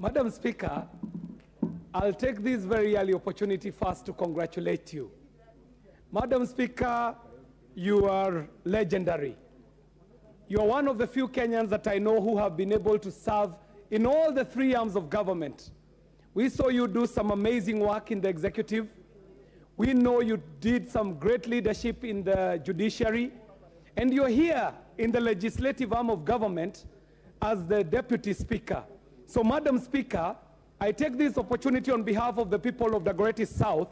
Madam Speaker, I'll take this very early opportunity first to congratulate you. Madam Speaker, you are legendary. You are one of the few Kenyans that I know who have been able to serve in all the three arms of government. We saw you do some amazing work in the executive. We know you did some great leadership in the judiciary. And you're here in the legislative arm of government as the Deputy Speaker. So, Madam Speaker, I take this opportunity on behalf of the people of Dagoretti South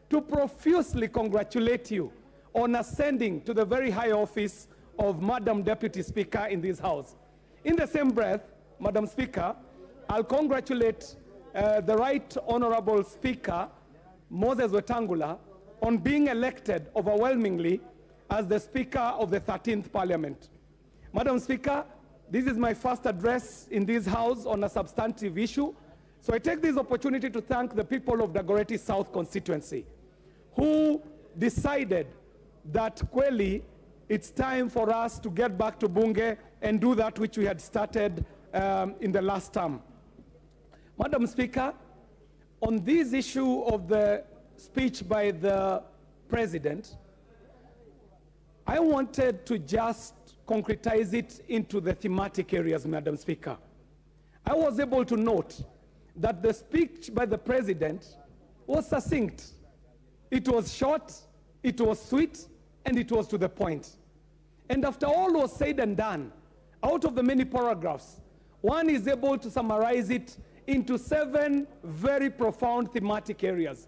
to profusely congratulate you on ascending to the very high office of Madam Deputy Speaker in this House. In the same breath, Madam Speaker, I'll congratulate the Right Honorable Speaker, Moses Wetangula, on being elected overwhelmingly as the Speaker of the 13th Parliament. Madam Speaker, this is my first address in this House on a substantive issue, so I take this opportunity to thank the people of Dagoretti South constituency who decided that kweli it's time for us to get back to Bunge and do that which we had started in the last term. Madam Speaker, on this issue of the speech by the President, I wanted to just concretize it into the thematic areas, Madam Speaker. I was able to note that the speech by the President was succinct. It was short, it was sweet, and it was to the point. And after all was said and done, out of the many paragraphs, one is able to summarize it into 7 very profound thematic areas.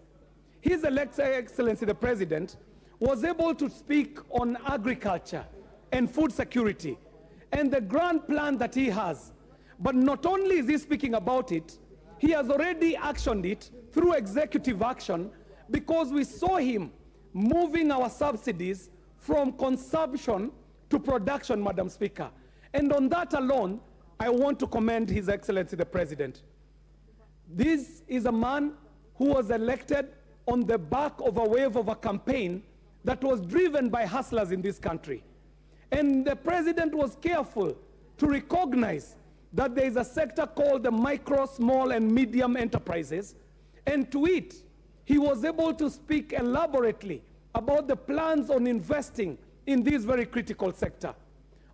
His Excellency the President was able to speak on agriculture and food security and the grand plan that he has. But not only is he speaking about it, he has already actioned it through executive action, because we saw him moving our subsidies from consumption to production, Madam Speaker. And on that alone, I want to commend His Excellency the President. This is a man who was elected on the back of a wave of a campaign that was driven by hustlers in this country. And the President was careful to recognize that there is a sector called the micro, small, and medium enterprises, and to it, he was able to speak elaborately about the plans on investing in this very critical sector.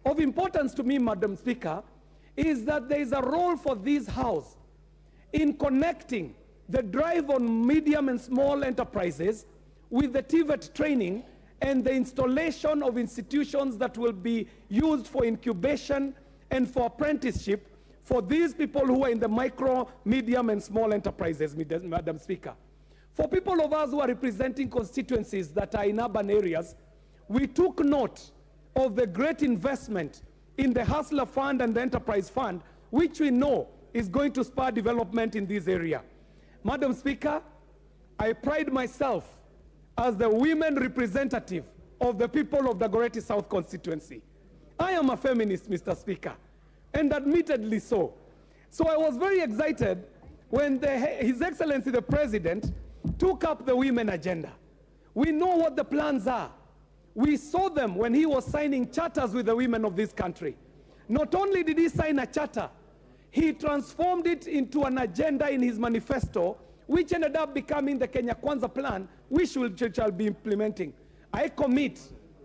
Of importance to me, Madam Speaker, is that there is a role for this House in connecting the drive on medium and small enterprises with the TVET training and the installation of institutions that will be used for incubation and for apprenticeship for these people who are in the micro, medium, and small enterprises, Madam Speaker. For people of us who are representing constituencies that are in urban areas, we took note of the great investment in the Hustler Fund and the Enterprise Fund, which we know is going to spur development in this area. Madam Speaker, I pride myself as the women representative of the people of the Dagoretti South constituency. I am a feminist, Mr. Speaker, and admittedly so. So I was very excited when His Excellency the President took up the women agenda. We know what the plans are. We saw them when he was signing charters with the women of this country. Not only did he sign a charter, he transformed it into an agenda in his manifesto, which ended up becoming the Kenya Kwanza plan, which shall be implementing. I commit,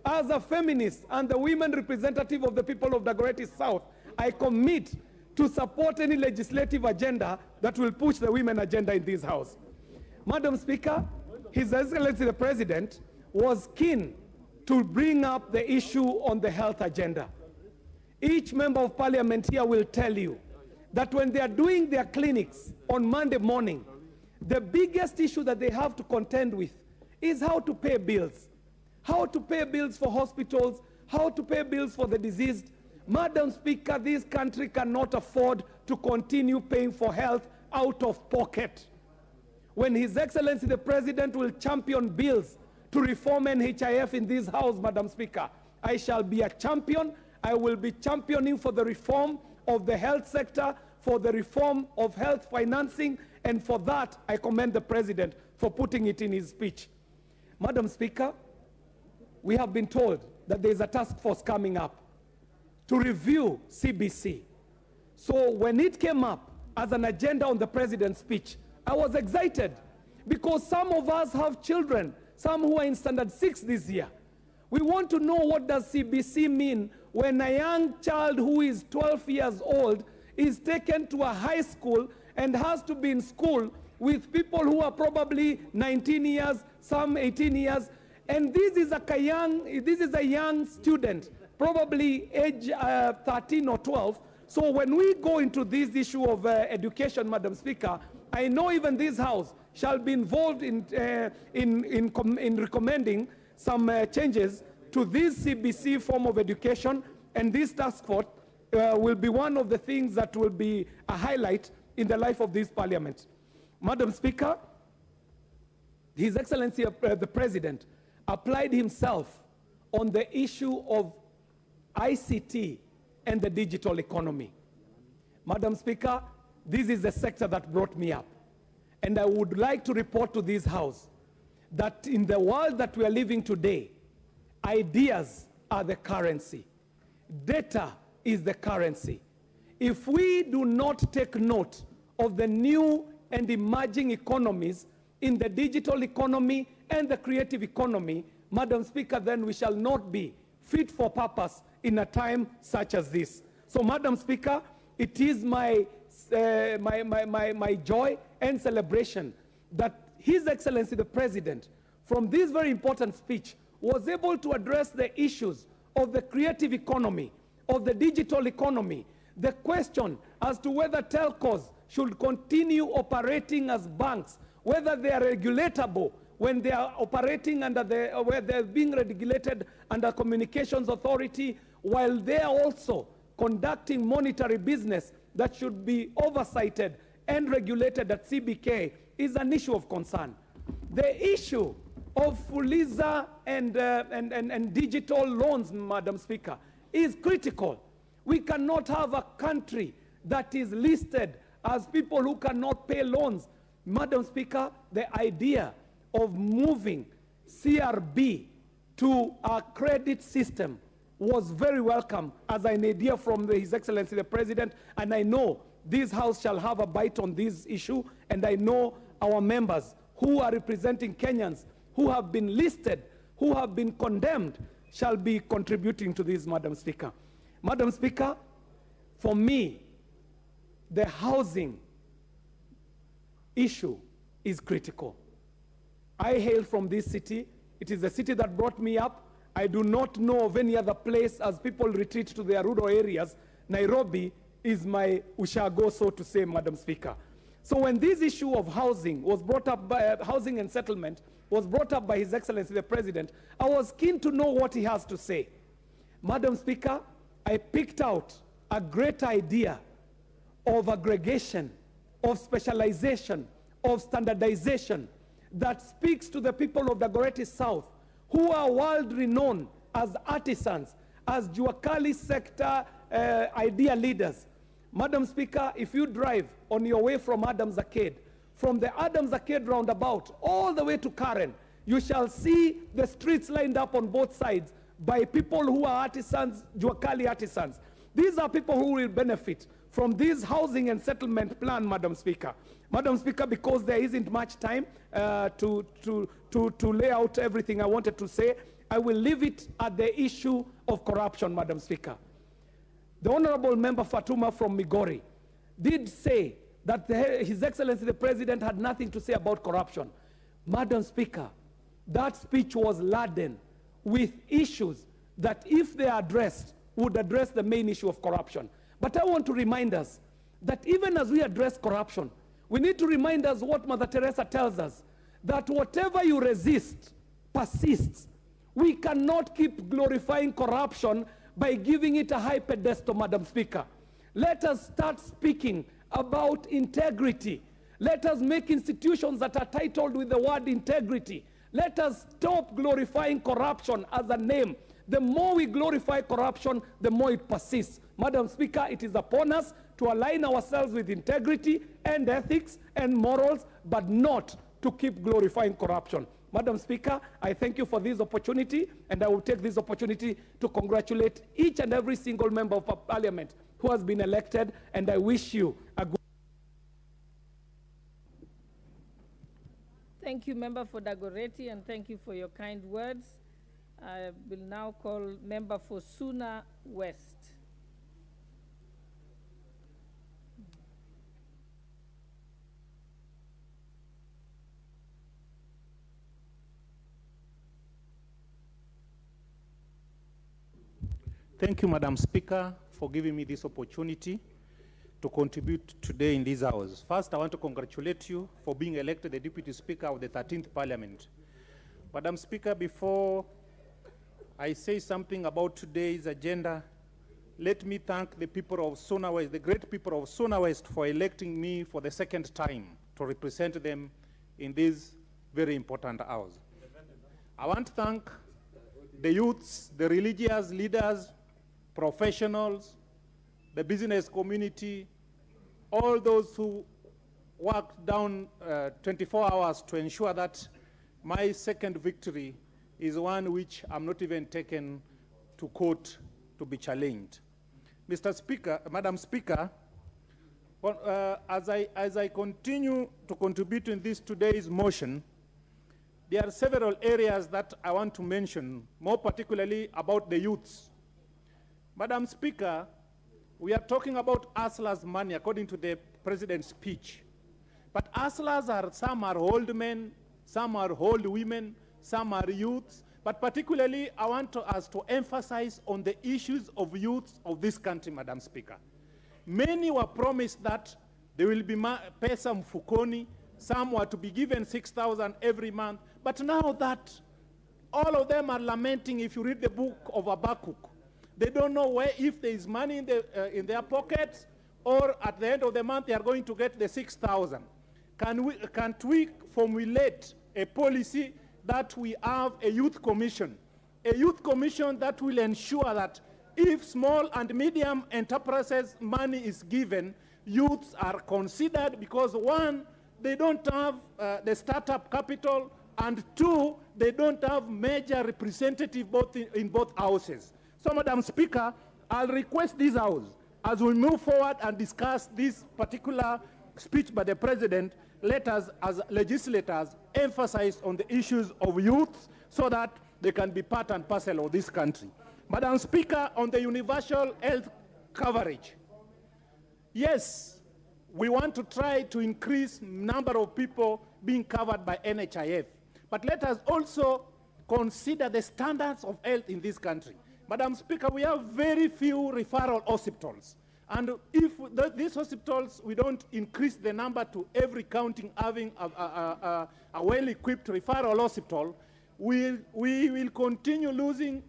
as a feminist and the women representative of the people of Dagoretti South, I commit to support any legislative agenda that will push the women agenda in this House. Madam Speaker, His Excellency the President was keen to bring up the issue on the health agenda. Each member of parliament here will tell you that when they are doing their clinics on Monday morning, the biggest issue that they have to contend with is how to pay bills. How to pay bills for hospitals, how to pay bills for the diseased. Madam Speaker, this country cannot afford to continue paying for health out of pocket. When His Excellency the President will champion bills to reform NHIF in this House, Madam Speaker, I shall be a champion. I will be championing for the reform of the health sector, for the reform of health financing, and for that I commend the President for putting it in his speech. Madam Speaker, we have been told that there is a task force coming up to review CBC. So when it came up, as an agenda on the president's speech. I was excited because some of us have children, some who are in standard 6 this year. We want to know, what does CBC mean when a young child who is 12 years old is taken to a high school and has to be in school with people who are probably 19 years, some 18 years, and this is a young student, probably age 13 or 12. So when we go into this issue of education, Madam Speaker, I know even this House shall be involved in recommending some changes to this CBC form of education, and this task force will be one of the things that will be a highlight in the life of this Parliament. Madam Speaker, His Excellency the President applied himself on the issue of ICT and the digital economy. Madam Speaker, this is the sector that brought me up. And I would like to report to this House that in the world that we are living today, ideas are the currency. Data is the currency. If we do not take note of the new and emerging economies in the digital economy and the creative economy, Madam Speaker, then we shall not be fit for purpose in a time such as this. So, Madam Speaker, it is my joy and celebration that His Excellency the President, from this very important speech, was able to address the issues of the creative economy, of the digital economy, the question as to whether telcos should continue operating as banks, whether they are regulatable when they are operating under where they're being regulated under Communications Authority, while they are also conducting monetary business that should be oversighted and regulated at CBK, is an issue of concern. The issue of Fuliza and digital loans, Madam Speaker, is critical. We cannot have a country that is listed as people who cannot pay loans. Madam Speaker, the idea of moving CRB to a credit system was very welcome as an idea from His Excellency the President, and I know this House shall have a bite on this issue, and I know our members who are representing Kenyans who have been listed, who have been condemned, shall be contributing to this, Madam Speaker. Madam Speaker, for me, the housing issue is critical. I hail from this city. It is the city that brought me up. I do not know of any other place as people retreat to their rural areas. Nairobi is my ushago, so to say, Madam Speaker. So when this issue of housing was brought up by housing and settlement was brought up by His Excellency the President, I was keen to know what he has to say. Madam Speaker, I picked out a great idea of aggregation, of specialization, of standardization that speaks to the people of Dagoretti South, who are world-renowned as artisans, as Juakali sector idea leaders. Madam Speaker, if you drive on your way from Adams Arcade, from the Adams Arcade roundabout all the way to Karen, you shall see the streets lined up on both sides by people who are artisans, Juakali artisans. These are people who will benefit from this housing and settlement plan, Madam Speaker. Madam Speaker, because there isn't much time to lay out everything I wanted to say, I will leave it at the issue of corruption, Madam Speaker. The Honorable Member Fatuma from Migori did say that His Excellency the President had nothing to say about corruption. Madam Speaker, that speech was laden with issues that, if they are addressed, would address the main issue of corruption. But I want to remind us that even as we address corruption, we need to remind us what Mother Teresa tells us, that whatever you resist persists. We cannot keep glorifying corruption by giving it a high pedestal, Madam Speaker. Let us start speaking about integrity. Let us make institutions that are titled with the word integrity. Let us stop glorifying corruption as a name. The more we glorify corruption, the more it persists. Madam Speaker, it is upon us to align ourselves with integrity and ethics and morals, but not to keep glorifying corruption. Madam Speaker, I thank you for this opportunity, and I will take this opportunity to congratulate each and every single member of Parliament who has been elected, and I wish you a good Thank you, Member for Dagoretti, and thank you for your kind words. I will now call Member for Suna West. Thank you, Madam Speaker, for giving me this opportunity to contribute today in these hours. First, I want to congratulate you for being elected the Deputy Speaker of the 13th Parliament. Madam Speaker, before I say something about today's agenda, let me thank the people of Suna West, the great people of Suna West, for electing me for the second time to represent them in these very important hours. I want to thank the youths, the religious leaders, professionals, the business community, all those who worked down 24 hours to ensure that my second victory is one which I'm not even taken to court to be challenged. Mr. Speaker, Madam Speaker, well, as I continue to contribute in this today's motion, there are several areas that I want to mention, more particularly about the youths. Madam Speaker, we are talking about hustlers' money according to the President's speech. But hustlers are, some are old men, some are old women, some are youths. But particularly, I want us to emphasize on the issues of youths of this country, Madam Speaker. Many were promised that they will be pesa mfukoni, some were to be given 6,000 every month. But now that all of them are lamenting, if you read the book of Habakkuk, they don't know where, if there is money in their pockets, or at the end of the month they are going to get the 6,000. Can't we formulate a policy that we have a youth commission that will ensure that if small and medium enterprises money is given, youths are considered, because one, they don't have the startup capital, and two, they don't have major representative in both houses. So, Madam Speaker, I'll request this House, as we move forward and discuss this particular speech by the President, let us, as legislators, emphasize on the issues of youth so that they can be part and parcel of this country. Madam Speaker, on the universal health coverage, yes, we want to try to increase number of people being covered by NHIF. But let us also consider the standards of health in this country. Madam Speaker, we have very few referral hospitals. And if these hospitals, we don't increase the number to every county having a well-equipped referral hospital, we will continue losing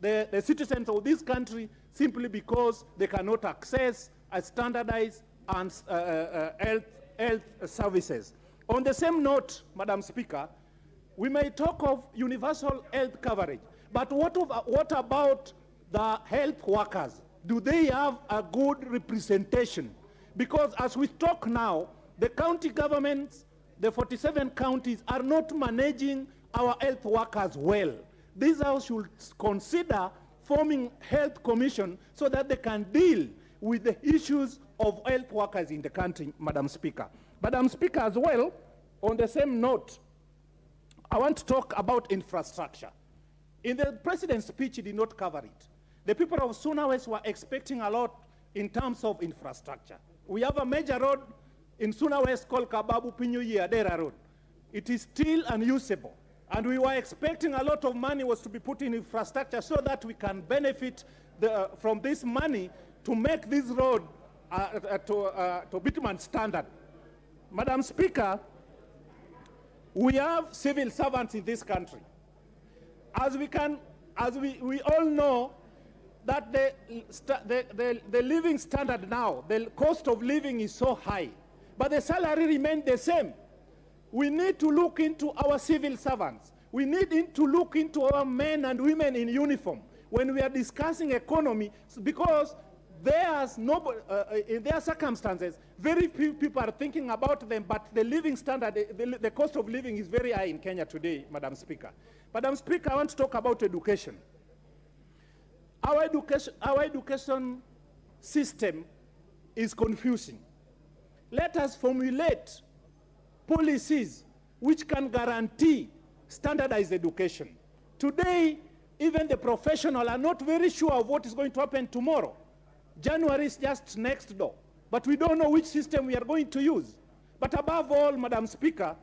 the citizens of this country simply because they cannot access a standardized and health services. On the same note, Madam Speaker, we may talk of universal health coverage, but what about the health workers? Do they have a good representation? Because as we talk now, the county governments, the 47 counties, are not managing our health workers well. This House should consider forming health commission so that they can deal with the issues of health workers in the country, Madam Speaker. Madam Speaker, as well, on the same note, I want to talk about infrastructure. In the President's speech, he did not cover it. The people of Suna West were expecting a lot in terms of infrastructure. We have a major road in Suna West called Kababu Pinyuyi Adera Road. It is still unusable. And we were expecting a lot of money was to be put in infrastructure so that we can benefit from this money to make this road to bitumen standard. Madam Speaker, we have civil servants in this country. As we all know, that the living standard now, the cost of living is so high, but the salary remains the same. We need to look into our civil servants. We need to look into our men and women in uniform when we are discussing economy, because in their circumstances, very few people are thinking about them, but the living standard, the cost of living is very high in Kenya today, Madam Speaker. Madam Speaker, I want to talk about education. Our education system is confusing. Let us formulate policies which can guarantee standardized education. Today, even the professionals are not very sure of what is going to happen tomorrow. January is just next door, but we don't know which system we are going to use. But above all, Madam Speaker,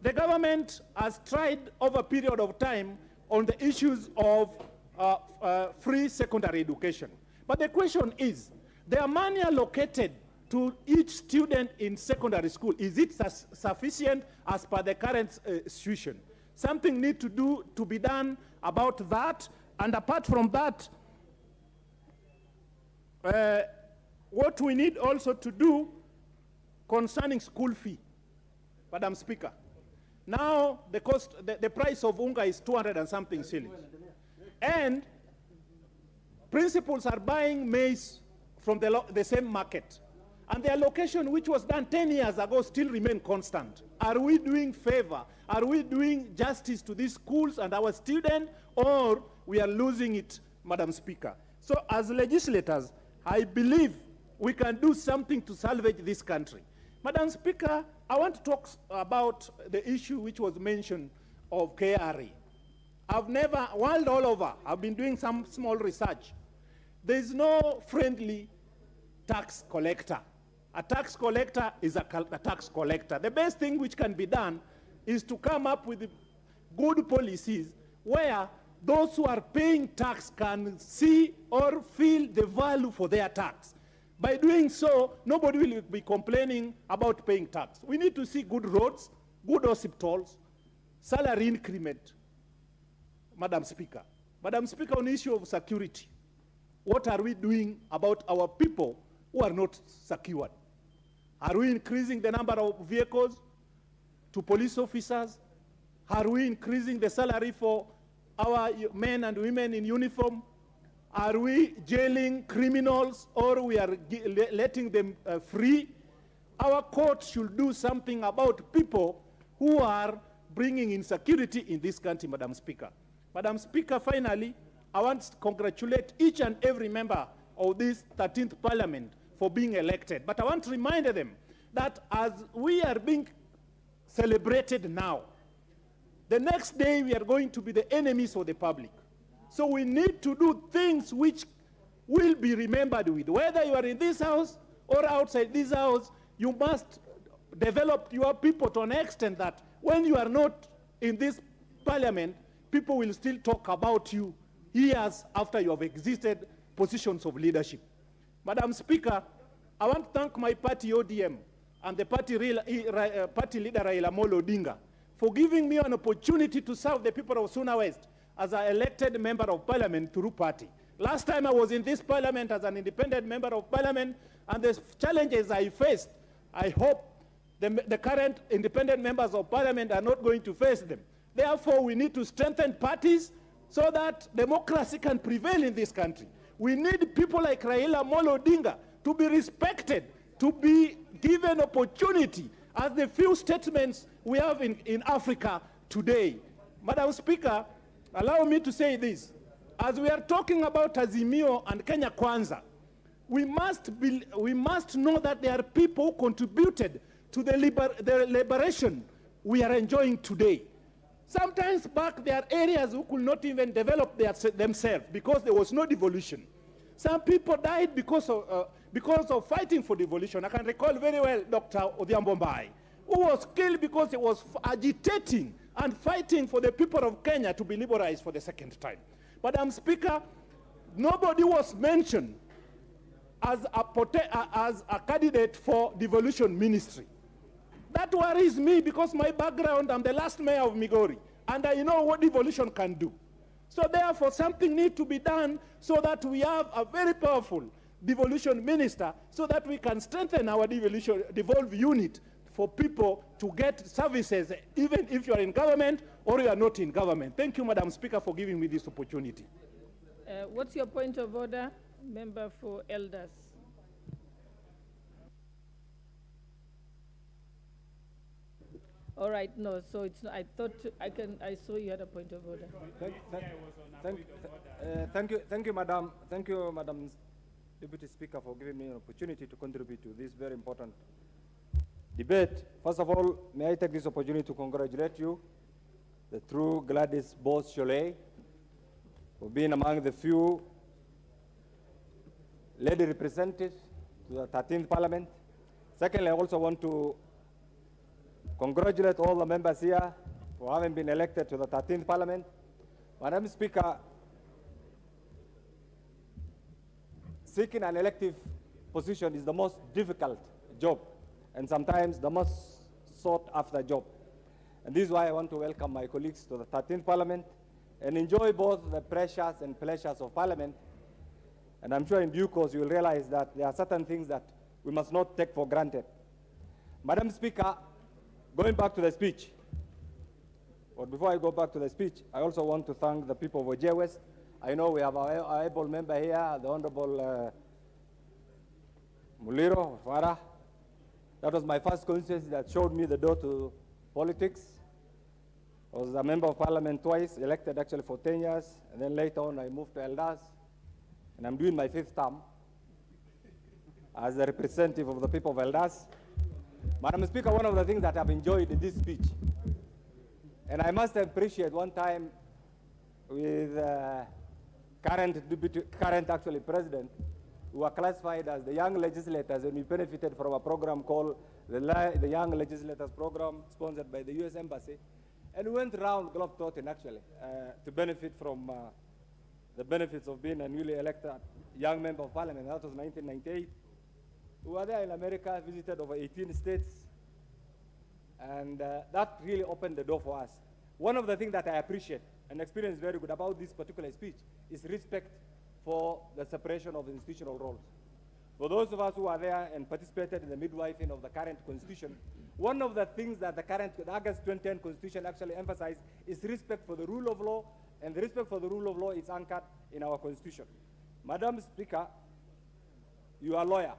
the government has tried over a period of time on the issues of free secondary education. But the question is, the money allocated to each student in secondary school, is it sufficient as per the current situation? Something needs to be done about that. And apart from that, what we need also to do concerning school fee, Madam Speaker. Now the price of unga is 200 and something shillings. And principals are buying maize from the same market. And the allocation which was done 10 years ago still remain constant. Are we doing favor? Are we doing justice to these schools and our students, or we are losing it, Madam Speaker? So as legislators, I believe we can do something to salvage this country. Madam Speaker, I want to talk about the issue which was mentioned of KRA. I've never, world all over, I've been doing some small research. There is no friendly tax collector. A tax collector is a tax collector. The best thing which can be done is to come up with good policies where those who are paying tax can see or feel the value for their tax. By doing so, nobody will be complaining about paying tax. We need to see good roads, good hospitals, salary increment, Madam Speaker. Madam Speaker, on the issue of security, what are we doing about our people who are not secured? Are we increasing the number of vehicles to police officers? Are we increasing the salary for our men and women in uniform? Are we jailing criminals, or we are letting them free? Our court should do something about people who are bringing insecurity in this country, Madam Speaker. Madam Speaker, finally, I want to congratulate each and every member of this 13th Parliament for being elected. But I want to remind them that as we are being celebrated now, the next day we are going to be the enemies of the public. So we need to do things which will be remembered with. Whether you are in this house or outside this house, you must develop your people to an extent that when you are not in this parliament, people will still talk about you years after you have existed positions of leadership. Madam Speaker, I want to thank my party ODM and the party leader Raila Amolo Odinga for giving me an opportunity to serve the people of Suna West as an elected member of parliament through party. Last time I was in this parliament as an independent member of parliament, and the challenges I faced, I hope the current independent members of parliament are not going to face them. Therefore, we need to strengthen parties so that democracy can prevail in this country. We need people like Raila Amolo Odinga to be respected, to be given opportunity as the few statements we have in Africa today. Madam Speaker, allow me to say this. As we are talking about Azimio and Kenya Kwanza, we must know that there are people who contributed to the liberation we are enjoying today. Sometimes back there are areas who could not even develop themselves because there was no devolution. Some people died because of fighting for devolution. I can recall very well Dr. Odhiambo Mbai, who was killed because he was agitating and fighting for the people of Kenya to be liberalized for the second time. Madam Speaker, nobody was mentioned as a candidate for devolution ministry. That worries me because my background, I'm the last mayor of Migori, and I know what devolution can do. So therefore, something needs to be done so that we have a very powerful devolution minister so that we can strengthen our devolve unit for people to get services, even if you are in government or you are not in government. Thank you, Madam Speaker, for giving me this opportunity. What's your point of order? Member for Elders. All right, no, so it's not, I thought, I saw you had a point of order. Thank you, Madam Deputy Speaker, for giving me an opportunity to contribute to this very important debate. First of all, may I take this opportunity to congratulate you, the true Gladys Bose-Cholet, for being among the few lady representatives to the 13th Parliament. Secondly, I also want to congratulate all the members here for having been elected to the 13th Parliament. Madam Speaker, seeking an elective position is the most difficult job and sometimes the most sought after job. And this is why I want to welcome my colleagues to the 13th Parliament and enjoy both the pressures and pleasures of Parliament. And I'm sure in due course you will realize that there are certain things that we must not take for granted. Madam Speaker, going back to the speech, but before I go back to the speech, I also want to thank the people of Wajir West. I know we have our able member here, the Honorable Muliro Farah. That was my first constituency that showed me the door to politics. I was a member of Parliament twice, elected actually for 10 years, and then later on I moved to Eldas, and I'm doing my 5th term as a representative of the people of Eldas. Madam Speaker, one of the things that I've enjoyed in this speech, and I must appreciate one time with current actually president, who were classified as the young legislators, and we benefited from a program called the Young Legislators Program, sponsored by the U.S. Embassy. And we went around globetrotting actually to benefit from the benefits of being a newly elected young member of Parliament. That was 1998. We were there in America, visited over 18 states, and that really opened the door for us. One of the things that I appreciate and experience very good about this particular speech is respect for the separation of institutional roles. For those of us who are there and participated in the midwifing of the current constitution, one of the things that the August 2010 constitution actually emphasized is respect for the rule of law, and the respect for the rule of law is anchored in our constitution. Madam Speaker, you are a lawyer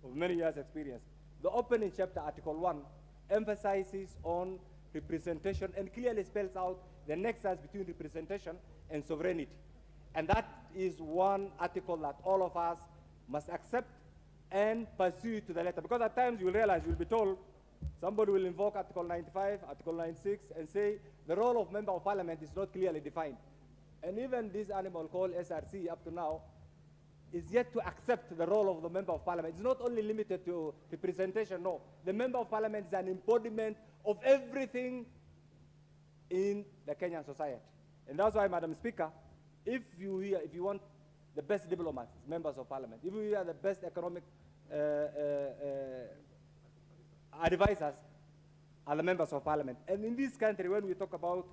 of many years' experience. The opening chapter, Article 1, emphasizes on representation and clearly spells out the nexus between representation and sovereignty. And that is one article that all of us must accept and pursue to the letter. Because at times you will realize, you'll be told, somebody will invoke Article 95, Article 96, and say the role of member of Parliament is not clearly defined. And even this animal called SRC up to now is yet to accept the role of the member of Parliament. It's not only limited to representation, no. The member of Parliament is an embodiment of everything in the Kenyan society. And that's why, Madam Speaker, if you want the best diplomats, members of Parliament, if you are the best economic advisors, are the members of Parliament. And in this country, when we talk about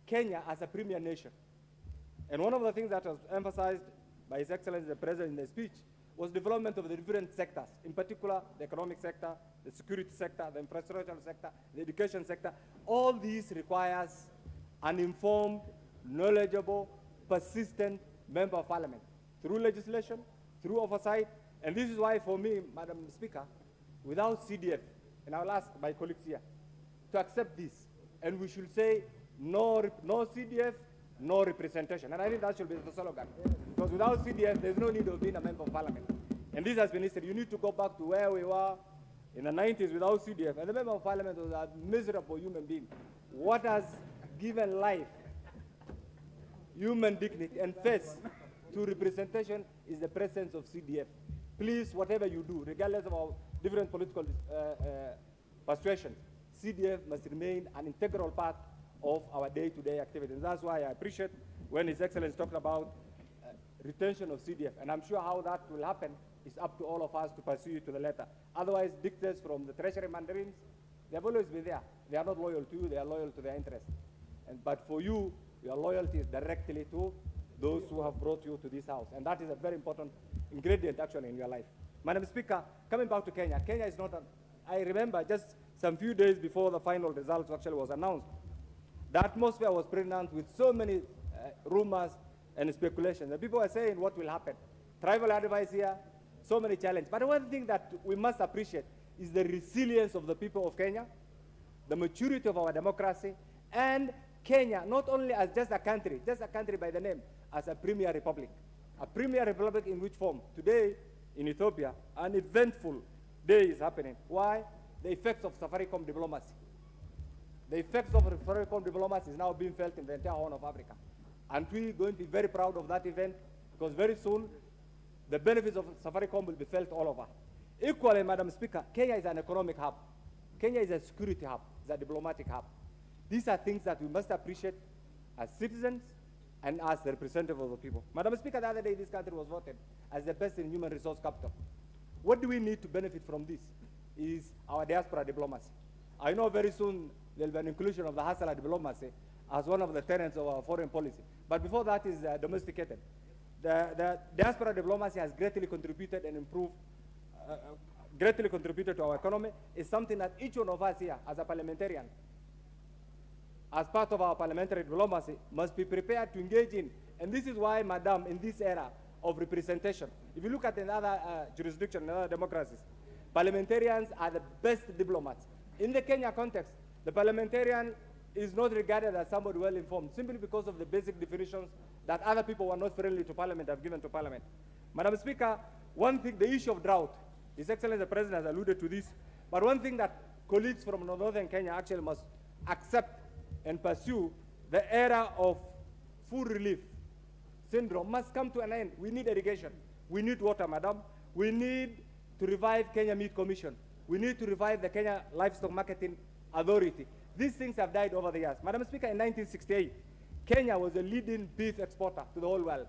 Kenya as a premier nation, and one of the things that was emphasized by His Excellency the President in the speech was development of the different sectors, in particular the economic sector, the security sector, the infrastructural sector, the education sector. All these requires an informed, knowledgeable, persistent member of Parliament through legislation, through oversight. And this is why, for me, Madam Speaker, without CDF, and I'll ask my colleagues here to accept this, and we should say no CDF, no representation. And I think that should be the slogan. Because without CDF, there's no need of being a member of Parliament. And this has been history. You need to go back to where we were in the 90s without CDF. And the member of Parliament was a miserable human being. What has given life, human dignity, and face to representation is the presence of CDF. Please, whatever you do, regardless of our different political persuasions, CDF must remain an integral part of our day-to-day activities. That's why I appreciate when His Excellency talked about retention of CDF. And I'm sure how that will happen is up to all of us to pursue to the letter. Otherwise, dictators from the Treasury mandarins, they have always been there. They are not loyal to you, they are loyal to their interests. But for you, your loyalty is directly to those who have brought you to this house. And that is a very important ingredient actually in your life. Madam Speaker, coming back to Kenya, Kenya is not I remember just some few days before the final results actually was announced, the atmosphere was pregnant with so many rumors and speculations. And people were saying what will happen. Tribal advice here, so many challenges. But one thing that we must appreciate is the resilience of the people of Kenya, the maturity of our democracy, and Kenya, not only as just a country by the name, as a premier republic. A premier republic in which form? Today, in Ethiopia, an eventful day is happening. Why? The effects of Safaricom diplomacy. The effects of Safaricom diplomacy is now being felt in the entire Horn of Africa. And we're going to be very proud of that event, because very soon the benefits of Safaricom will be felt all over. Equally, Madam Speaker, Kenya is an economic hub. Kenya is a security hub, it's a diplomatic hub. These are things that we must appreciate as citizens and as the representatives of the people. Madam Speaker, the other day this country was voted as the best in human resource capital. What do we need to benefit from this is our diaspora diplomacy. I know very soon there will be an inclusion of the hustler diplomacy as one of the tenets of our foreign policy. But before that is domesticated. The diaspora diplomacy has greatly contributed and improved, greatly contributed to our economy. It's something that each one of us here as a parliamentarian, as part of our parliamentary diplomacy, must be prepared to engage in. And this is why, Madam, in this era of representation, if you look at another jurisdiction, in other democracies, parliamentarians are the best diplomats. In the Kenya context, the parliamentarian is not regarded as somebody well-informed, simply because of the basic definitions that other people who are not friendly to Parliament have given to Parliament. Madam Speaker, one thing, the issue of drought, His Excellency the President has alluded to this, but one thing that colleagues from Northern Kenya actually must accept and pursue, the era of food relief syndrome must come to an end. We need irrigation. We need water, Madam. We need to revive Kenya Meat Commission. We need to revive the Kenya Livestock Marketing Authority. These things have died over the years. Madam Speaker, in 1968, Kenya was a leading beef exporter to the whole world.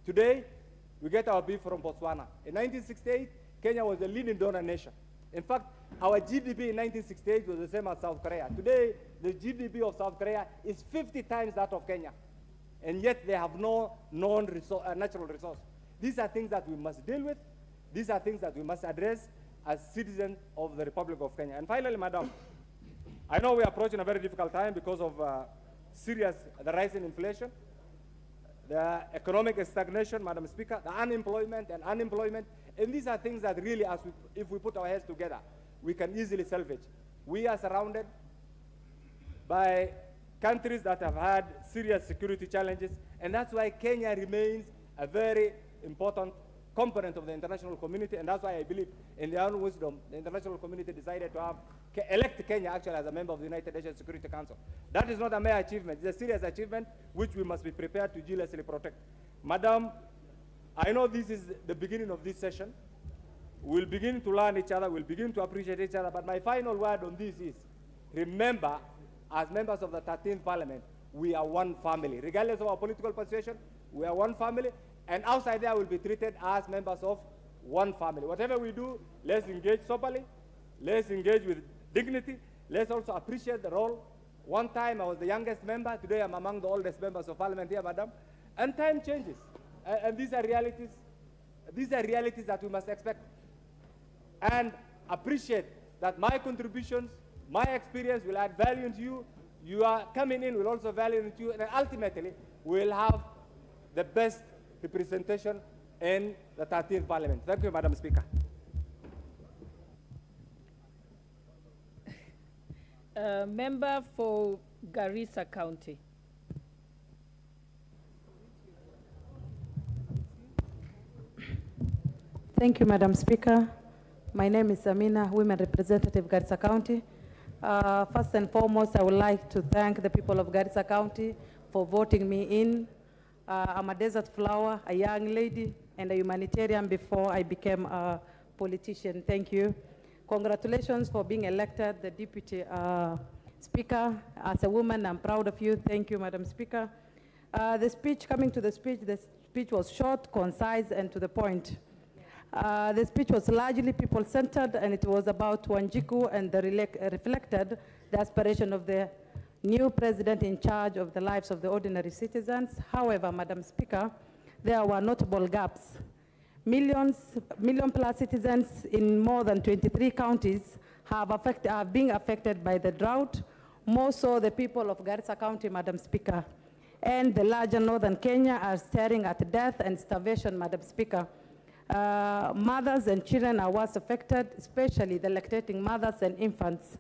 Today, we get our beef from Botswana. In 1968, Kenya was a leading donor nation. In fact, our GDP in 1968 was the same as South Korea. Today, the GDP of South Korea is 50 times that of Kenya. And yet they have no natural resource. These are things that we must deal with. These are things that we must address as citizens of the Republic of Kenya. And finally, Madam, I know we are approaching a very difficult time because of the rise in inflation, the economic stagnation, Madam Speaker, the unemployment. And these are things that really, if we put our heads together, we can easily salvage. We are surrounded by countries that have had serious security challenges, and that's why Kenya remains a very important component of the international community, and that's why I believe in their own wisdom, the international community decided to elect Kenya actually as a member of the United Nations Security Council. That is not a mere achievement, it's a serious achievement which we must be prepared to jealously protect. Madam, I know this is the beginning of this session. We'll begin to learn each other, we'll begin to appreciate each other, but my final word on this is, remember, as members of the 13th Parliament, we are one family. Regardless of our political persuasion, we are one family, and outside there we'll be treated as members of one family. Whatever we do, let's engage soberly, let's engage with dignity, let's also appreciate the role. One time I was the youngest member, today I'm among the oldest members of Parliament here, Madam, and time changes. And these are realities that we must expect. And appreciate that my contributions, my experience will add value to you. You are coming in will also value into you, and ultimately we will have the best representation in the 13th Parliament. Thank you, Madam Speaker. Member for Garissa County. Thank you, Madam Speaker. My name is Amina, Women Representative, Garissa County. First and foremost, I would like to thank the people of Garissa County for voting me in. I'm a desert flower, a young lady, and a humanitarian before I became a politician. Thank you. Congratulations for being elected the Deputy Speaker. As a woman, I'm proud of you. Thank you, Madam Speaker. The speech was short, concise, and to the point. The speech was largely people-centered, and it was about Wanjiku and reflected the aspiration of the new president in charge of the lives of the ordinary citizens. However, Madam Speaker, there were notable gaps. Million-plus citizens in more than 23 counties are being affected by the drought, more so the people of Garissa County, Madam Speaker. And the larger northern Kenya are staring at death and starvation, Madam Speaker. Mothers and children are worst affected, especially the lactating mothers and infants.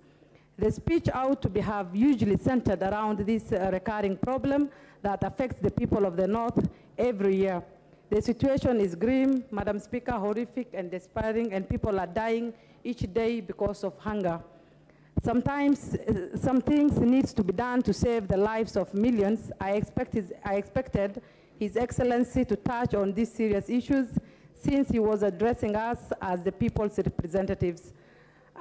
The speech ought to have usually centered around this recurring problem that affects the people of the North every year. The situation is grim, Madam Speaker, horrific and despairing, and people are dying each day because of hunger. Sometimes some things needs to be done to save the lives of millions. I expected His Excellency to touch on these serious issues since he was addressing us as the people's representatives.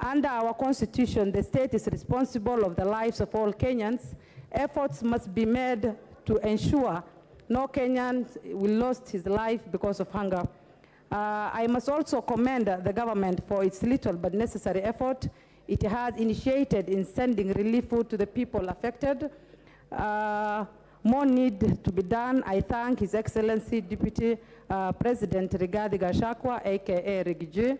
Under our Constitution, the state is responsible of the lives of all Kenyans. Efforts must be made to ensure no Kenyan will lose his life because of hunger. I must also commend the government for its little but necessary effort it has initiated in sending relief food to the people affected. More need to be done. I thank His Excellency Deputy President Rigathi Gachagua, aka Rigiji,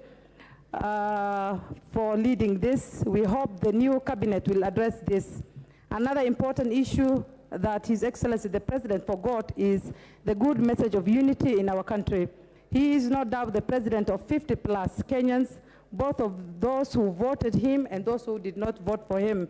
for leading this. We hope the new cabinet will address this. Another important issue that His Excellency the President forgot is the good message of unity in our country. He is no doubt the president of 50+ Kenyans, both of those who voted him and those who did not vote for him.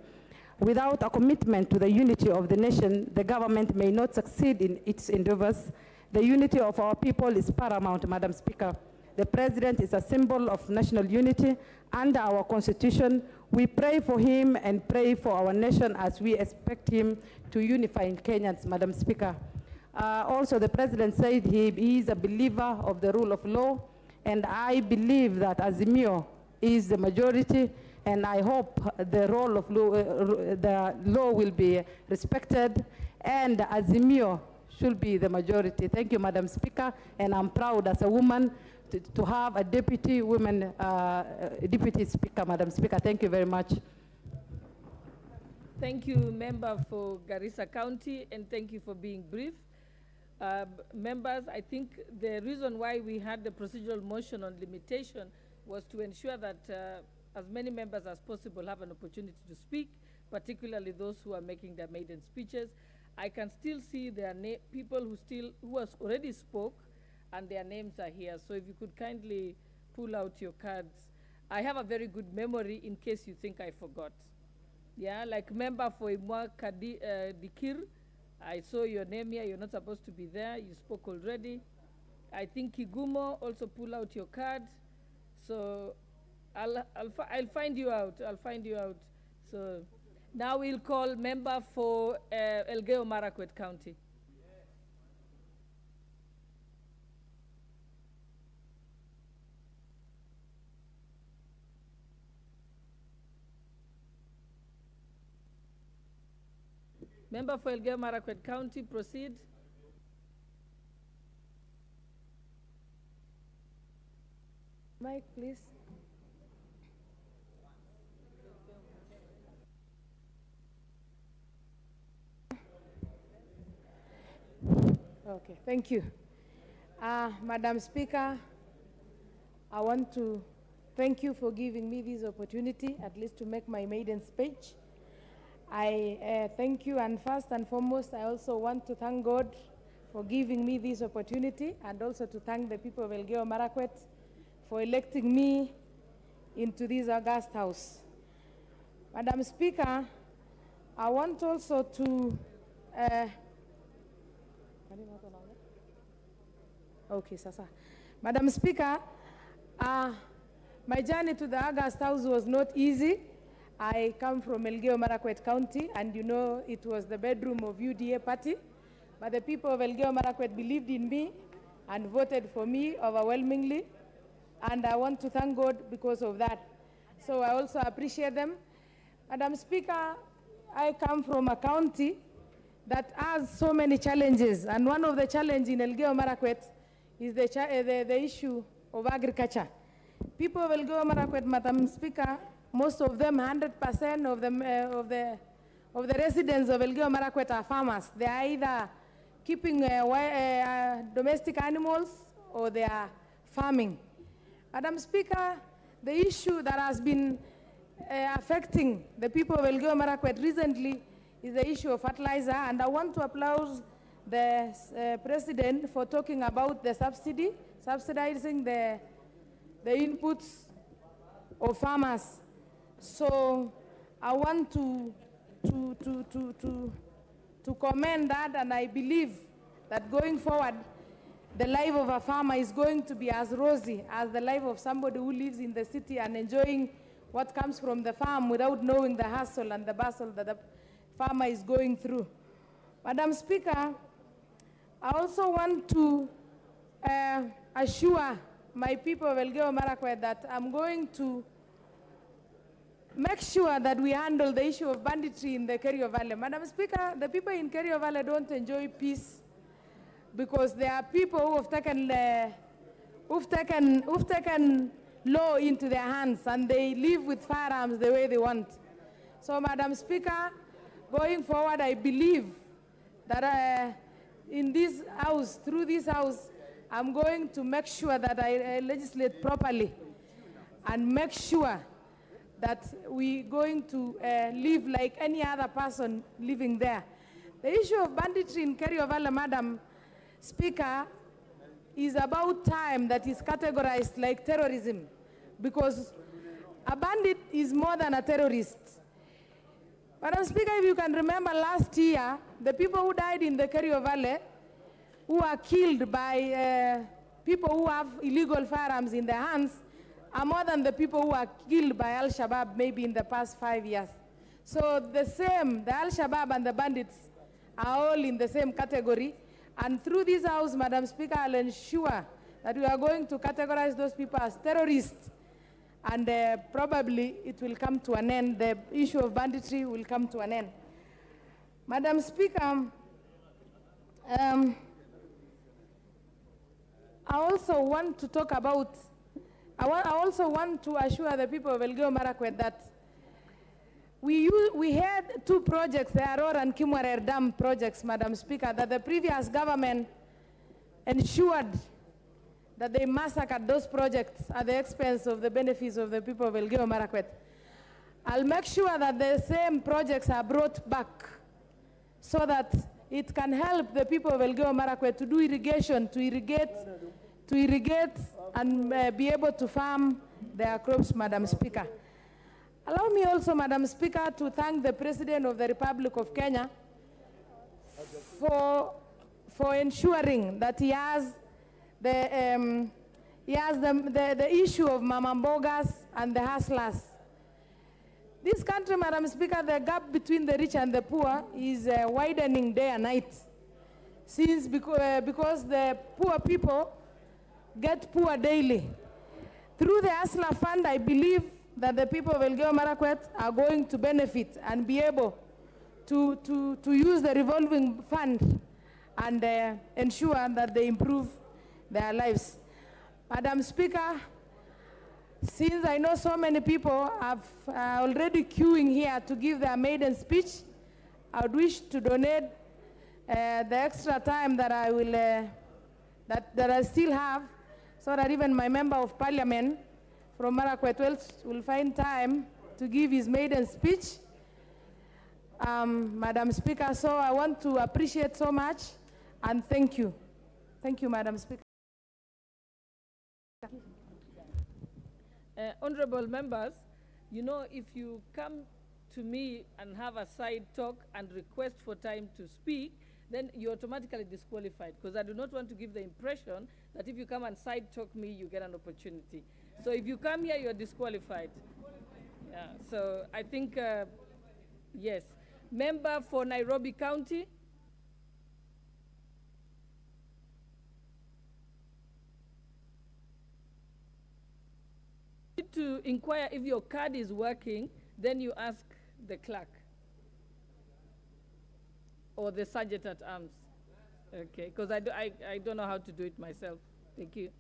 Without a commitment to the unity of the nation, the government may not succeed in its endeavors. The unity of our people is paramount, Madam Speaker. The President is a symbol of national unity. Under our Constitution, we pray for him and pray for our nation as we expect him to unify Kenyans, Madam Speaker. Also, the President said he is a believer of the rule of law, and I believe that Azimio is the majority, and I hope the role of law, the law will be respected, and Azimio should be the majority. Thank you, Madam Speaker, and I'm proud as a woman to have a deputy speaker, Madam Speaker. Thank you very much. Thank you, Member for Garissa County, and thank you for being brief. Members, I think the reason why we had the procedural motion on limitation was to ensure that as many members as possible have an opportunity to speak, particularly those who are making their maiden speeches. I can still see their people who has already spoke, and their names are here. So if you could kindly pull out your cards. I have a very good memory in case you think I forgot. Yeah, like member for nmucui Dikir, I saw your name here. You're not supposed to be there. You spoke already. I think Kigumo, also pull out your card. So I'll find you out. I'll find you out. So now we'll call member for Elgeyo Marakwet County. Member for Elgeyo Marakwet County, proceed. Mic, please. Okay, thank you. Madam Speaker, I want to thank you for giving me this opportunity, at least to make my maiden speech. I thank you, and first and foremost, I also want to thank God for giving me this opportunity, and also to thank the people of Elgeyo Marakwet for electing me into this august house. Madam Speaker, I want also to Madam Speaker, my journey to the August House was not easy. I come from Elgeyo Marakwet County, and you know it was the bedroom of UDA party, but the people of Elgeyo Marakwet believed in me and voted for me overwhelmingly, and I want to thank God because of that. So I also appreciate them. Madam Speaker, I come from a county that has so many challenges, and one of the challenges in Elgeyo Marakwet is the issue of agriculture. People of Elgeyo Marakwet, Madam Speaker, most of them, 100% of the residents of Elgeyo Marakwet are farmers. They are either keeping domestic animals or they are farming. Madam Speaker, the issue that has been affecting the people of Elgeyo Marakwet recently is the issue of fertilizer, and I want to applaud the President for talking about the subsidizing the inputs of farmers. So I want to commend that, and I believe that going forward, the life of a farmer is going to be as rosy as the life of somebody who lives in the city and enjoying what comes from the farm without knowing the hustle and the bustle that the farmer is going through. Madam Speaker, I also want to assure my people of Elgeyo Marakwet that I'm going to make sure that we handle the issue of banditry in the Kerio Valley. Madam Speaker, the people in Kerio Valley don't enjoy peace because there are people who have taken law into their hands and they live with firearms the way they want. So, Madam Speaker, going forward, I believe that in this house, through this house, I'm going to make sure that I legislate properly and make sure that we're going to live like any other person living there. The issue of banditry in Kerio Valley, Madam Speaker, is about time that is categorized like terrorism, because a bandit is more than a terrorist. Madam Speaker, if you can remember last year, the people who died in the Kerio Valley, who are killed by people who have illegal firearms in their hands, are more than the people who are killed by Al-Shabaab maybe in the past 5 years. So the Al-Shabaab and the bandits are all in the same category. And through this house, Madam Speaker, I'll ensure that we are going to categorize those people as terrorists. And probably it will come to an end. The issue of banditry will come to an end. Madam Speaker, I also want to talk about, I also want to assure the people of Elgeyo Marakwet that we had two projects, the Aror and Kimwarer Dam projects, Madam Speaker, that the previous government ensured that they massacred those projects at the expense of the benefits of the people of Elgeyo Marakwet. I'll make sure that the same projects are brought back so that it can help the people of Elgeyo Marakwet to do irrigation, to irrigate and be able to farm their crops, Madam Speaker. Allow me also, Madam Speaker, to thank the President of the Republic of Kenya for ensuring that he has the issue of mama mbogas and the hustlers. This country, Madam Speaker, the gap between the rich and the poor is widening day and night. Because the poor people get poor daily. Through the Hustler Fund, I believe that the people of Elgeyo Marakwet are going to benefit and be able to use the revolving fund and ensure that they improve their lives. Madam Speaker, since I know so many people are already queuing here to give their maiden speech, I would wish to donate the extra time that I will that I still have, so that even my member of parliament from Marakwet will find time to give his maiden speech. Madam Speaker, so I want to appreciate so much and thank you. Thank you, Madam Speaker. Honorable members, you know, if you come to me and have a side talk and request for time to speak, then you're automatically disqualified, because I do not want to give the impression that if you come and side talk me, you get an opportunity. So if you come here, you're disqualified. Yeah, so I think, yes. Member for Nairobi County. To inquire if your card is working, then you ask the clerk or the sergeant at arms. Okay, because I don't know how to do it myself. Thank you.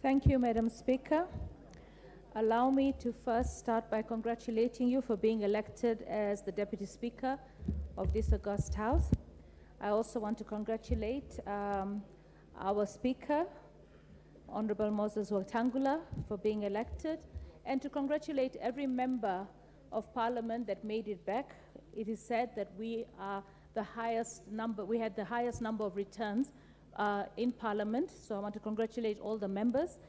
Thank you, Madam Speaker. Allow me to first start by congratulating you for being elected as the Deputy Speaker of this august House. I also want to congratulate our Speaker, Honorable Moses Wetangula, for being elected, and to congratulate every member of Parliament that made it back. It is said that we are the highest number, we had the highest number of returns in Parliament, so I want to congratulate all the members.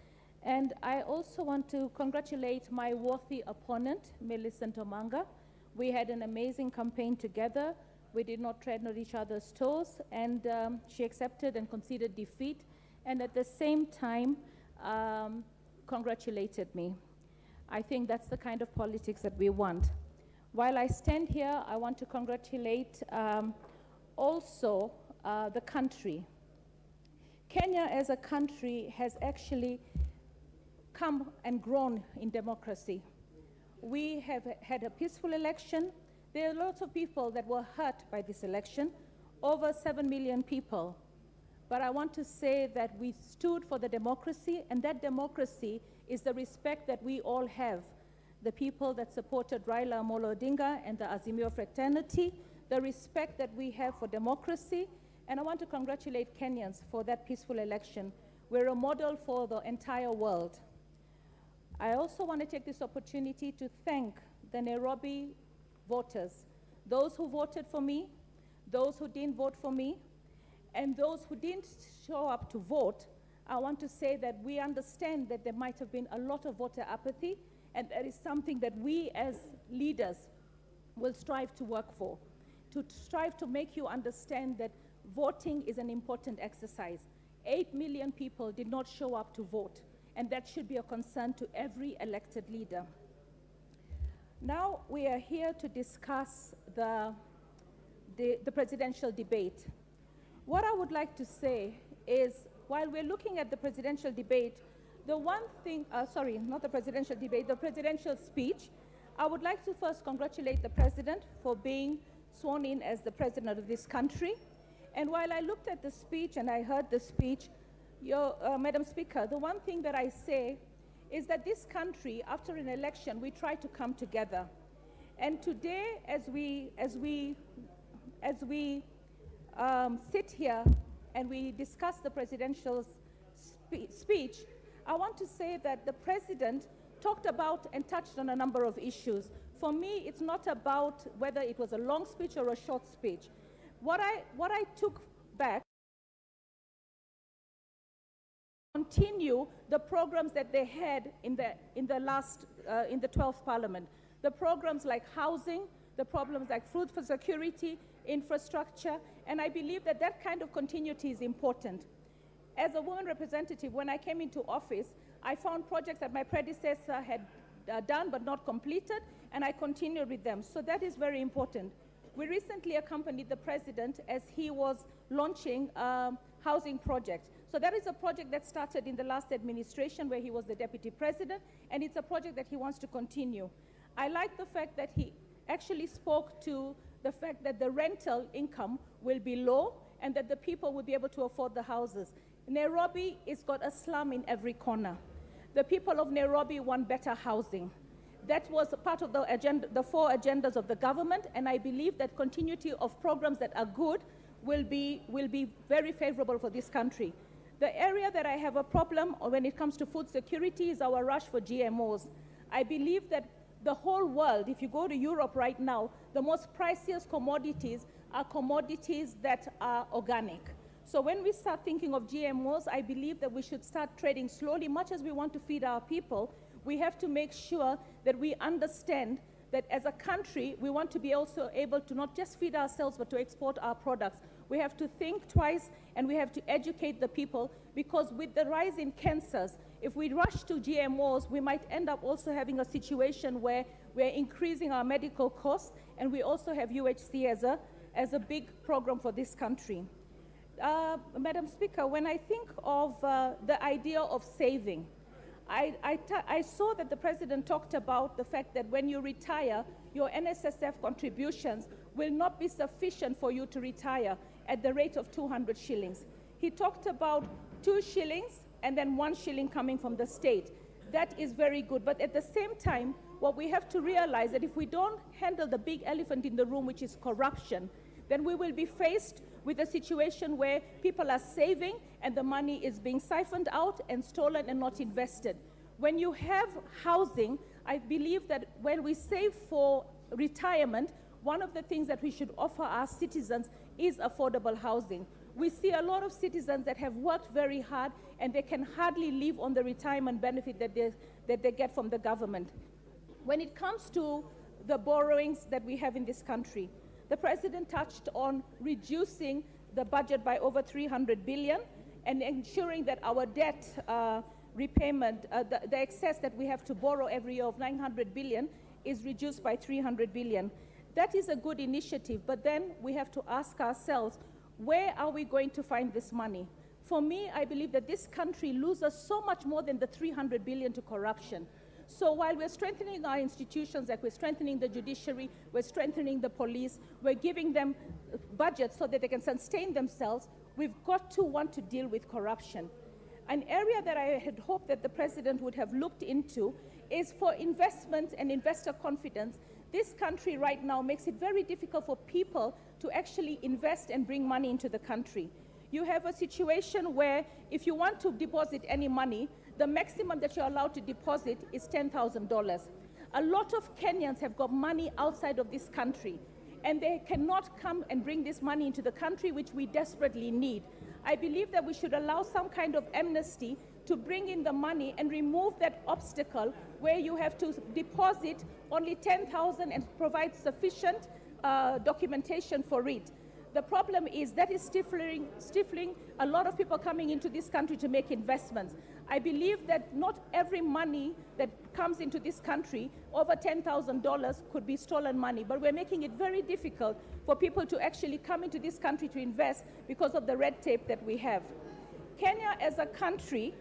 And I also want to congratulate my worthy opponent, Millicent Omanga. We had an amazing campaign together. We did not tread on each other's toes, and she accepted and conceded defeat, and at the same time congratulated me. I think that's the kind of politics that we want. While I stand here, I want to congratulate also the country. Kenya as a country has actually come and grown in democracy. We have had a peaceful election. There are lots of people that were hurt by this election, over 7 million people. But I want to say that we stood for the democracy, and that democracy is the respect that we all have. The people that supported Raila Amolo Odinga and the Azimio fraternity, the respect that we have for democracy, and I want to congratulate Kenyans for that peaceful election. We're a model for the entire world. I also want to take this opportunity to thank the Nairobi voters, those who voted for me, those who didn't vote for me, and those who didn't show up to vote. I want to say that we understand that there might have been a lot of voter apathy, and that is something that we as leaders will strive to work for, to strive to make you understand that voting is an important exercise. 8 million people did not show up to vote, and that should be a concern to every elected leader. Now we are here to discuss the presidential debate. What I would like to say is, while we're looking at the presidential debate, the one thing, sorry, not the presidential debate, the presidential speech, I would like to first congratulate the president for being sworn in as the president of this country. And while I looked at the speech and I heard the speech, Madam Speaker, the one thing that I say is that this country, after an election, we try to come together. And today, as we sit here and we discuss the presidential speech, I want to say that the president talked about and touched on a number of issues. For me, it's not about whether it was a long speech or a short speech. What I took back, continue the programs that they had in the 12th Parliament. The programs like housing, the problems like food for security, infrastructure, and I believe that that kind of continuity is important. As a woman representative, when I came into office, I found projects that my predecessor had done but not completed, and I continued with them. So that is very important. We recently accompanied the president as he was launching a housing project. So that is a project that started in the last administration where he was the deputy president, and it's a project that he wants to continue. I like the fact that he actually spoke to the fact that the rental income will be low and that the people will be able to afford the houses. Nairobi has got a slum in every corner. The people of Nairobi want better housing. That was part of the agenda, the 4 agendas of the government, and I believe that continuity of programs that are good will be very favorable for this country. The area that I have a problem when it comes to food security is our rush for GMOs. I believe that the whole world, if you go to Europe right now, the most priciest commodities are commodities that are organic. So when we start thinking of GMOs, I believe that we should start trading slowly. Much as we want to feed our people, we have to make sure that we understand that as a country, we want to be also able to not just feed ourselves, but to export our products. We have to think twice, and we have to educate the people, because with the rise in cancers, if we rush to GMOs, we might end up also having a situation where we're increasing our medical costs, and we also have UHC as a big program for this country. Madam Speaker, when I think of the idea of saving, I saw that the president talked about the fact that when you retire, your NSSF contributions will not be sufficient for you to retire at the rate of 200 shillings. He talked about 2 shillings and then 1 shilling coming from the state. That is very good, but at the same time, what we have to realize that if we don't handle the big elephant in the room, which is corruption, then we will be faced with a situation where people are saving and the money is being siphoned out and stolen and not invested. When you have housing, I believe that when we save for retirement, one of the things that we should offer our citizens is affordable housing. We see a lot of citizens that have worked very hard and they can hardly live on the retirement benefit that they get from the government. When it comes to the borrowings that we have in this country, The President touched on reducing the budget by over 300 billion and ensuring that our debt repayment, the excess that we have to borrow every year of 900 billion is reduced by 300 billion. That is a good initiative, but then we have to ask ourselves, where are we going to find this money? For me, I believe that this country loses so much more than the 300 billion to corruption. So while we're strengthening our institutions, like we're strengthening the judiciary, we're strengthening the police, we're giving them budgets so that they can sustain themselves, we've got to want to deal with corruption. An area that I had hoped that the President would have looked into is for investment and investor confidence. This country right now makes it very difficult for people to actually invest and bring money into the country. You have a situation where if you want to deposit any money, the maximum that you're allowed to deposit is $10,000. A lot of Kenyans have got money outside of this country, and they cannot come and bring this money into the country, which we desperately need. I believe that we should allow some kind of amnesty to bring in the money and remove that obstacle where you have to deposit only 10,000 and provide sufficient documentation for it. The problem is that is stifling a lot of people coming into this country to make investments. I believe that not every money that comes into this country, over $10,000, could be stolen money, but we're making it very difficult for people to actually come into this country to invest because of the red tape that we have. Kenya as a country,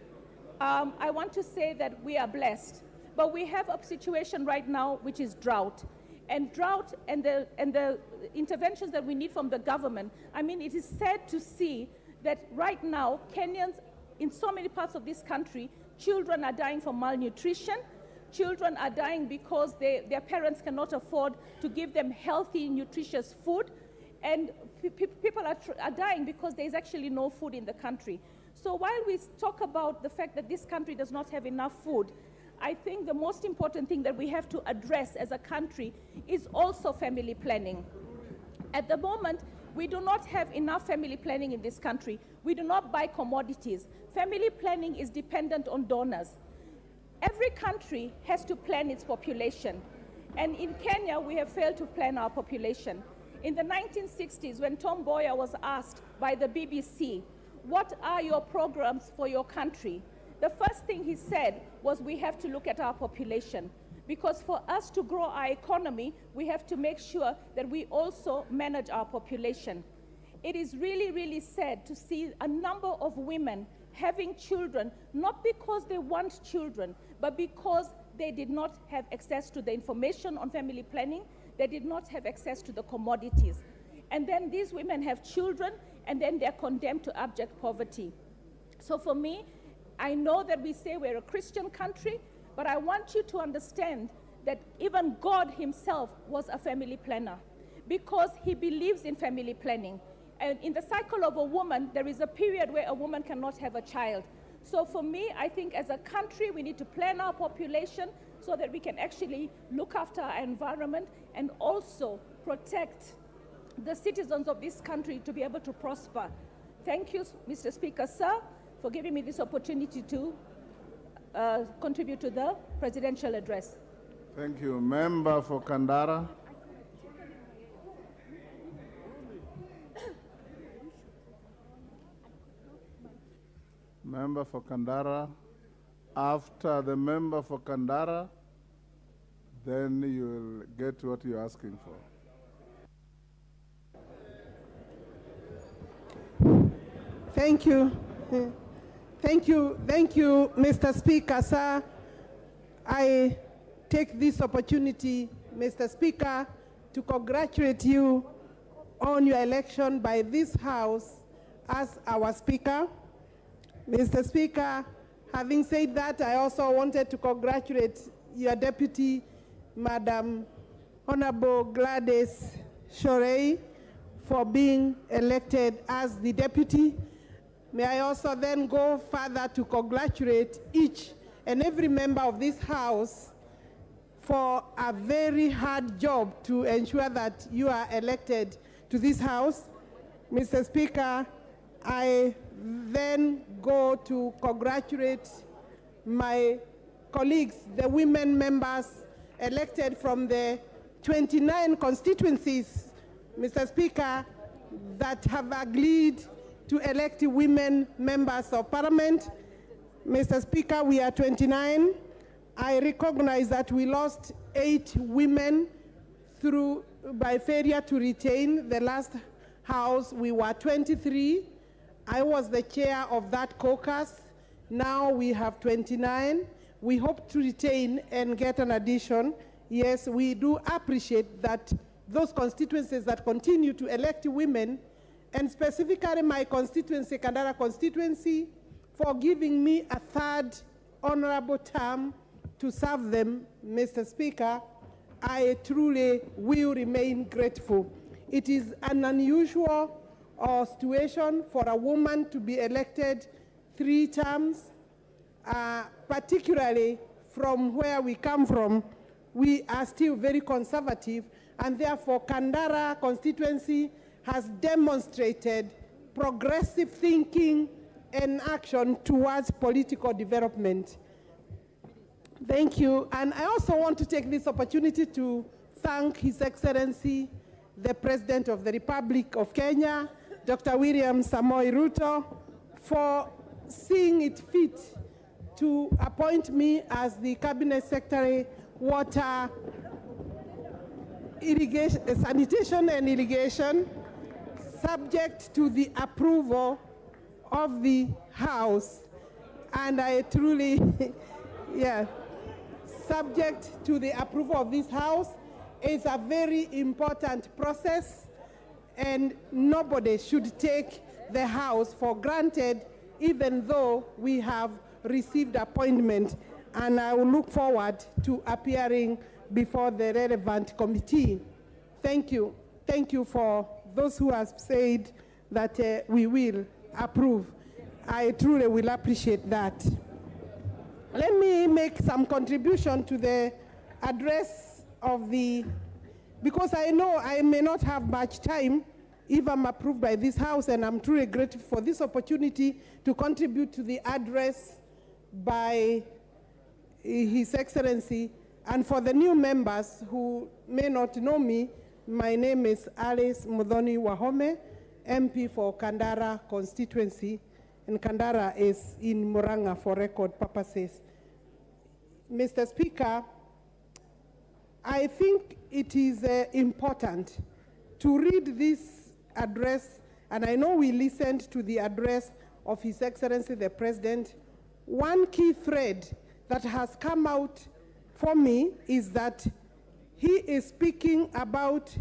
I want to say that we are blessed, but we have a situation right now which is drought. And drought and the interventions that we need from the government, I mean, it is sad to see that right now, Kenyans in so many parts of this country, children are dying from malnutrition, children are dying because their parents cannot afford to give them healthy, nutritious food, and people are dying because there's actually no food in the country. So while we talk about the fact that this country does not have enough food, I think the most important thing that we have to address as a country is also family planning. At the moment, we do not have enough family planning in this country. We do not buy commodities. Family planning is dependent on donors. Every country has to plan its population. And in Kenya, we have failed to plan our population. In the 1960s, when Tom Mboya was asked by the BBC, what are your programs for your country? The first thing he said was we have to look at our population, because for us to grow our economy, we have to make sure that we also manage our population. It is really, really sad to see a number of women having children, not because they want children, but because they did not have access to the information on family planning, they did not have access to the commodities. And then these women have children, and then they're condemned to abject poverty. So for me, I know that we say we're a Christian country, but I want you to understand that even God himself was a family planner because he believes in family planning. And in the cycle of a woman, there is a period where a woman cannot have a child. So for me, I think as a country, we need to plan our population so that we can actually look after our environment and also protect the citizens of this country to be able to prosper. Thank you, Mr. Speaker, sir, for giving me this opportunity to contribute to the presidential address. Thank you. Member for Kandara. Member for Kandara. After the member for Kandara, then you will get what you're asking for. Thank you. Thank you, Mr. Speaker, sir. I take this opportunity, Mr. Speaker, to congratulate you on your election by this House as our Speaker. Mr. Speaker, having said that, I also wanted to congratulate your Deputy, Madam Honorable Gladys Shorey, for being elected as the Deputy. May I also then go further to congratulate each and every member of this House for a very hard job to ensure that you are elected to this House. Mr. Speaker, I then go to congratulate my colleagues, the women members elected from the 29 constituencies Mr. Speaker, that have agreed to elect women members of parliament. Mr. Speaker, we are 29. I recognize that we lost 8 women by failure to retain the last house. We were 23. I was the chair of that caucus. Now we have 29. We hope to retain and get an addition. Yes, we do appreciate that those constituencies that continue to elect women, and specifically my constituency, Kandara constituency, for giving me a 3rd honorable term to serve them, Mr. Speaker, I truly will remain grateful. It is an unusual situation for a woman to be elected 3 terms, particularly from where we come from. We are still very conservative, and therefore Kandara constituency has demonstrated progressive thinking and action towards political development. Thank you. And I also want to take this opportunity to thank His Excellency, the President of the Republic of Kenya, Dr. William Samoei Ruto, for seeing it fit to appoint me as the Cabinet Secretary, Water, Sanitation and Irrigation, subject to the approval of the House. And I truly, subject to the approval of this House. Is a very important process, and nobody should take the House for granted, even though we have received appointment. And I will look forward to appearing before the relevant committee. Thank you. Thank you for those who have said that we will approve. I truly will appreciate that. Let me make some contribution to the address of because I know I may not have much time if I'm approved by this House, and I'm truly grateful for this opportunity to contribute to the address by His Excellency. And for the new members who may not know me, my name is Alice Muthoni Wahome, MP for Kandara constituency, and Kandara is in Murang'a for record purposes. Mr. Speaker, I think it is important to read this address, and I know we listened to the address of His Excellency the President. One key thread that has come out for me is that he is speaking about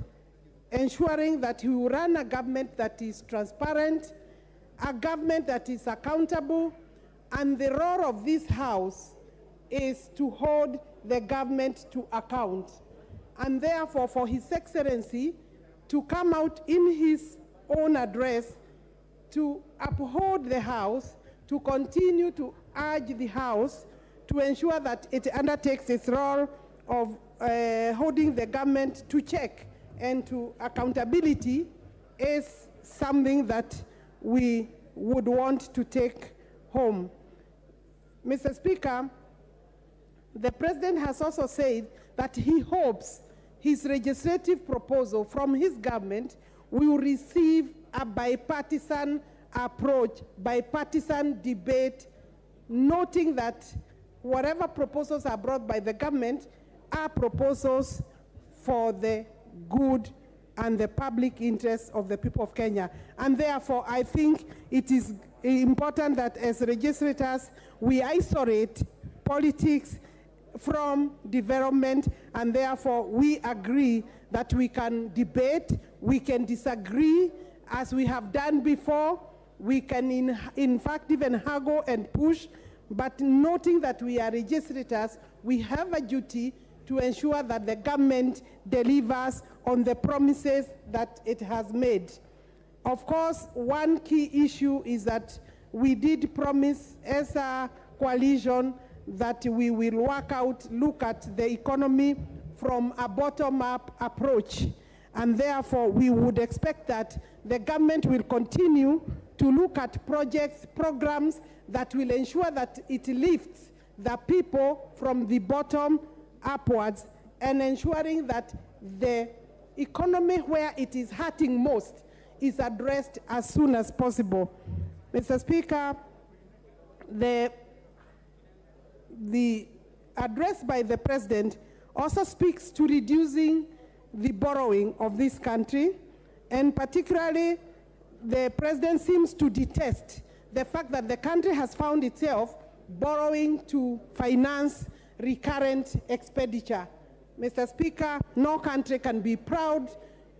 ensuring that he will run a government that is transparent, a government that is accountable, and the role of this House is to hold the government to account. And therefore, for His Excellency to come out in his own address to uphold the House, to continue to urge the House to ensure that it undertakes its role of holding the government to check and to accountability, is something that we would want to take home. Mr. Speaker, the President has also said that he hopes his legislative proposal from his government will receive a bipartisan approach, bipartisan debate, noting that whatever proposals are brought by the government are proposals for the good and the public interest of the people of Kenya. And therefore, I think it is important that as legislators, we isolate politics from development, and therefore we agree that we can debate, we can disagree as we have done before, we can in fact even haggle and push, but noting that we are legislators, we have a duty to ensure that the government delivers on the promises that it has made. Of course, one key issue is that we did promise as a coalition that we will look at the economy from a bottom-up approach. And therefore, we would expect that the government will continue to look at projects, programs that will ensure that it lifts the people from the bottom upwards, and ensuring that the economy where it is hurting most is addressed as soon as possible. Mr. Speaker, the address by the President also speaks to reducing the borrowing of this country, and particularly the President seems to detest the fact that the country has found itself borrowing to finance recurrent expenditure. Mr. Speaker, no country can be proud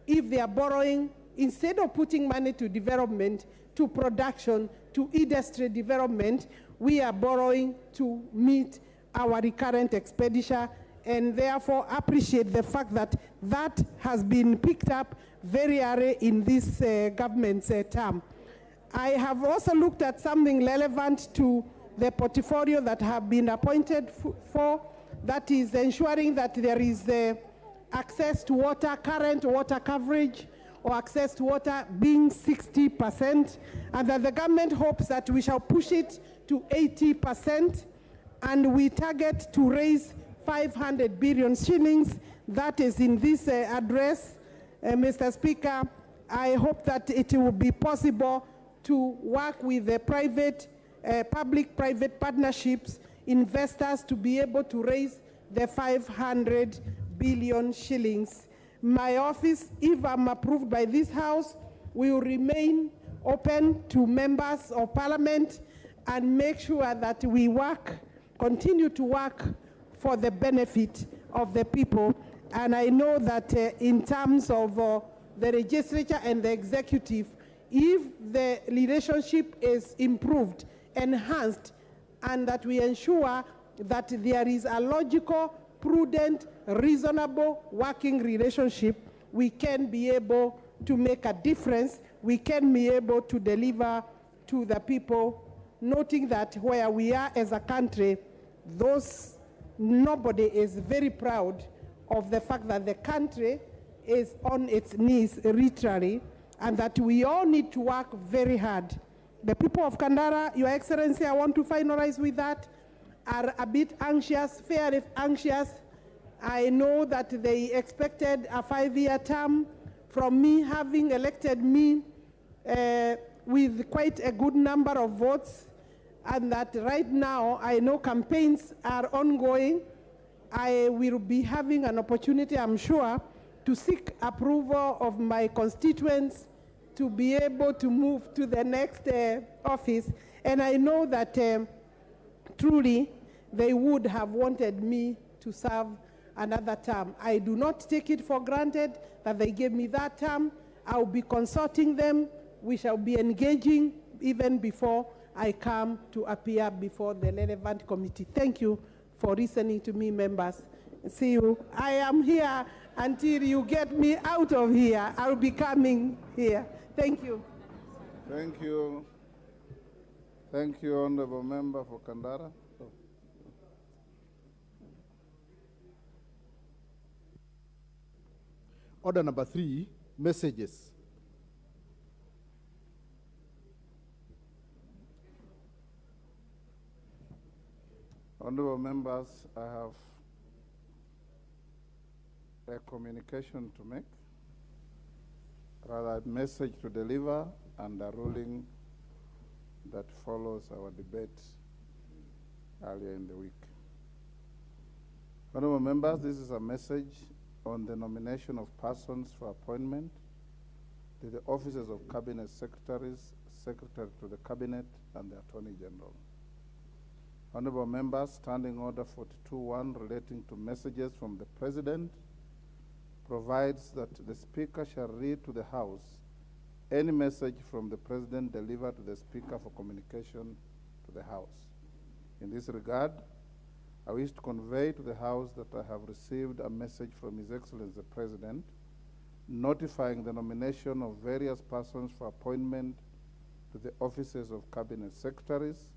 if they are borrowing, instead of putting money to development, to production, to industry development, we are borrowing to meet our recurrent expenditure, and therefore appreciate the fact that that has been picked up very early in this government's term. I have also looked at something relevant to the portfolio that have been appointed for, that is ensuring that there is access to water, current water coverage, or access to water being 60%, and that the government hopes that we shall push it to 80%, and we target to raise 500 billion shillings. That is in this address. Mr. Speaker, I hope that it will be possible to work with the public-private partnerships, investors, to be able to raise the 500 billion shillings. My office, if I'm approved by this House, will remain open to members of Parliament and make sure that we continue to work for the benefit of the people. And I know that in terms of the legislature and the executive, if the relationship is improved, enhanced, and that we ensure that there is a logical, prudent, reasonable working relationship, we can be able to make a difference. We can be able to deliver to the people, noting that where we are as a country, nobody is very proud of the fact that the country is on its knees literally, and that we all need to work very hard. The people of Kandara, Your Excellency, I want to finalize with that, are a bit anxious, fairly anxious. I know that they expected a 5-year term from me, having elected me with quite a good number of votes, and that right now I know campaigns are ongoing. I will be having an opportunity, I'm sure, to seek approval of my constituents to be able to move to the next office. And I know that truly they would have wanted me to serve another term. I do not take it for granted that they gave me that term. I'll be consulting them. We shall be engaging even before I come to appear before the relevant committee. Thank you for listening to me, members. See you. I am here until you get me out of here. I'll be coming here. Thank you. Thank you. Thank you, Honorable Member for Kandara. Order number 3, messages. Honorable members, I have a communication to make, rather a message to deliver, and a ruling that follows our debate earlier in the week. Honorable members, this is a message on the nomination of persons for appointment to the offices of Cabinet Secretaries, Secretary to the Cabinet, and the Attorney General. Honorable members, Standing Order 42.1 relating to messages from the President provides that the Speaker shall read to the House any message from the President delivered to the Speaker for communication to the House. In this regard, I wish to convey to the House that I have received a message from His Excellency the President notifying the nomination of various persons for appointment to the offices of Cabinet Secretaries,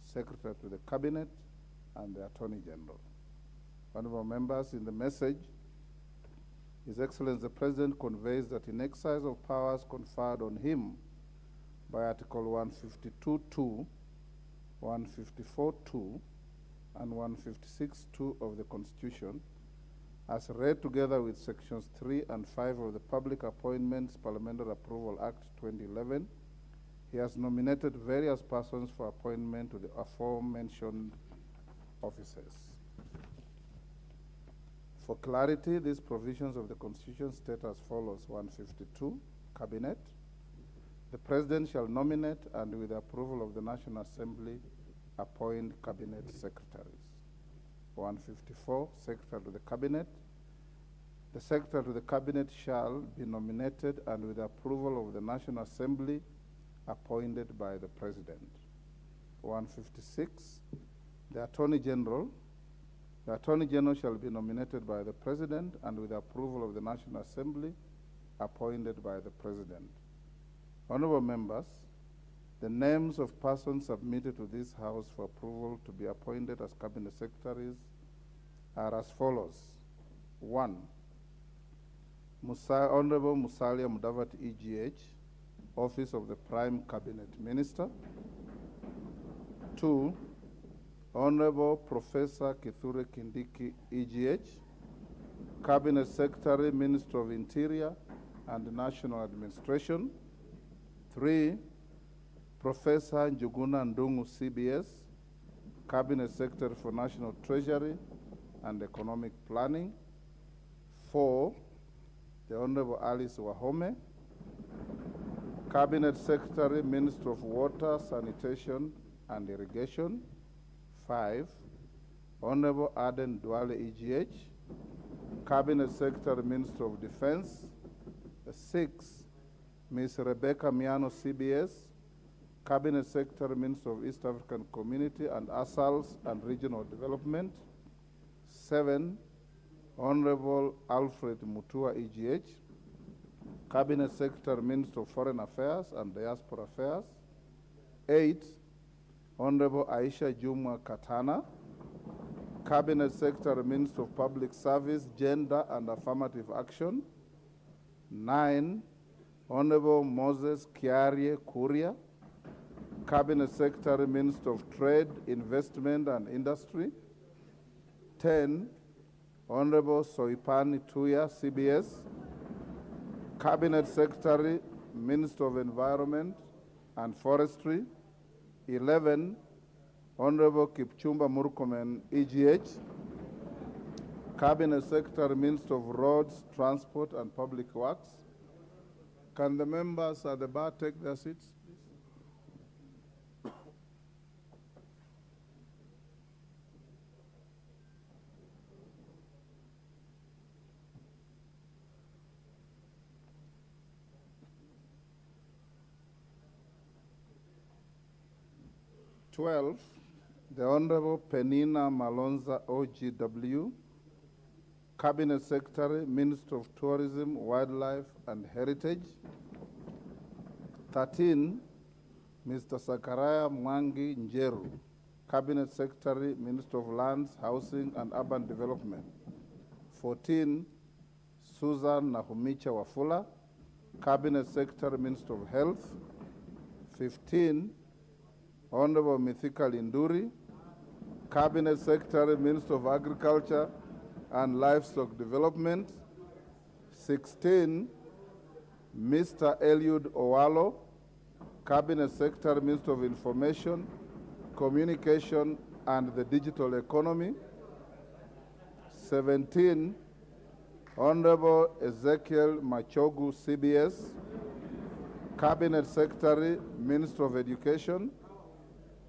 Secretary to the Cabinet, and the Attorney General. Honorable members, in the message, His Excellency the President conveys that in exercise of powers conferred on him by Article 152.2, 154.2, and 156.2 of the Constitution, as read together with sections 3 and 5 of the Public Appointments Parliamentary Approval Act 2011, he has nominated various persons for appointment to the aforementioned offices. For clarity, these provisions of the Constitution state as follows. 152, Cabinet. The President shall nominate and with the approval of the National Assembly appoint Cabinet Secretaries. 154, Secretary to the Cabinet. The Secretary to the Cabinet shall be nominated and with the approval of the National Assembly appointed by the President. 156, the Attorney General. The Attorney General shall be nominated by the President and with the approval of the National Assembly appointed by the President. Honorable members, the names of persons submitted to this House for approval to be appointed as Cabinet Secretaries are as follows. 1, Honorable Musalia Mudavadi EGH, Office of the Prime Cabinet Minister. 2, Honorable Professor Kithure Kindiki EGH, Cabinet Secretary, Minister of Interior and National Administration. 3, Professor Njuguna Ndungu CBS, Cabinet Secretary for National Treasury and Economic Planning. 4, the Honorable Alice Wahome, Cabinet Secretary, Minister of Water, Sanitation and Irrigation. 5, Honorable Aden Duale EGH, Cabinet Secretary, Minister of Defense. 6, Ms. Rebecca Miano CBS, Cabinet Secretary, Minister of East African Community and ASALS and Regional Development. 7, Honorable Alfred Mutua EGH, Cabinet Secretary, Minister of Foreign Affairs and Diaspora Affairs. 8, Honorable Aisha Jumwa Katana, Cabinet Secretary, Minister of Public Service, Gender and Affirmative Action. 9, Honorable Moses Kiarie Kuria, Cabinet Secretary, Minister of Trade, Investment and Industry. 10, Honorable Soipani Tuya CBS, Cabinet Secretary, Minister of Environment and Forestry. 11, Honorable Kipchumba Murkomen EGH, Cabinet Secretary, Minister of Roads, Transport and Public Works. Can the members at the bar take their seats, please? Twelve, the Honorable Penina Malonza OGW, Cabinet Secretary, Minister of Tourism, Wildlife and Heritage. 13, Mr. Sakaraya Mwangi Njeru, Cabinet Secretary, Minister of Lands, Housing and Urban Development. 14, Susan Nahumicha Wafula, Cabinet Secretary, Minister of Health. 15, Honorable Mithika Linduri, Cabinet Secretary, Minister of Agriculture and Livestock Development. 16, Mr. Eliud Owalo, Cabinet Secretary, Minister of Information, Communication and the Digital Economy. 17, Honorable Ezekiel Machogu CBS, Cabinet Secretary, Minister of Education.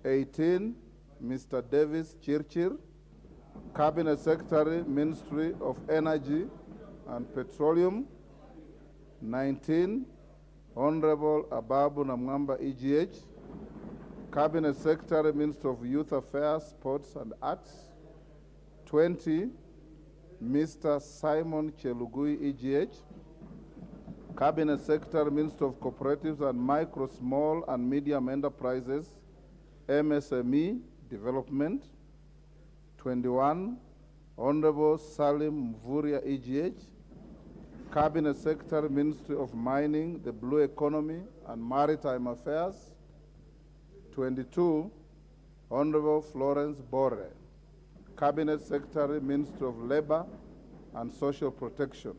18, Mr. Davis Chirchir, Cabinet Secretary, Ministry of Energy and Petroleum. 19, Honorable Ababu Namwamba EGH, Cabinet Secretary, Minister of Youth Affairs, Sports and Arts. 20, Mr. Simon Chelugui EGH, Cabinet Secretary, Minister of Cooperatives and Micro, Small and Medium Enterprises, MSME Development. 21, Honorable Salim Mvuria EGH, Cabinet Secretary, Ministry of Mining, the Blue Economy and Maritime Affairs. 22, Honorable Florence Bore, Cabinet Secretary, Ministry of Labor and social protection.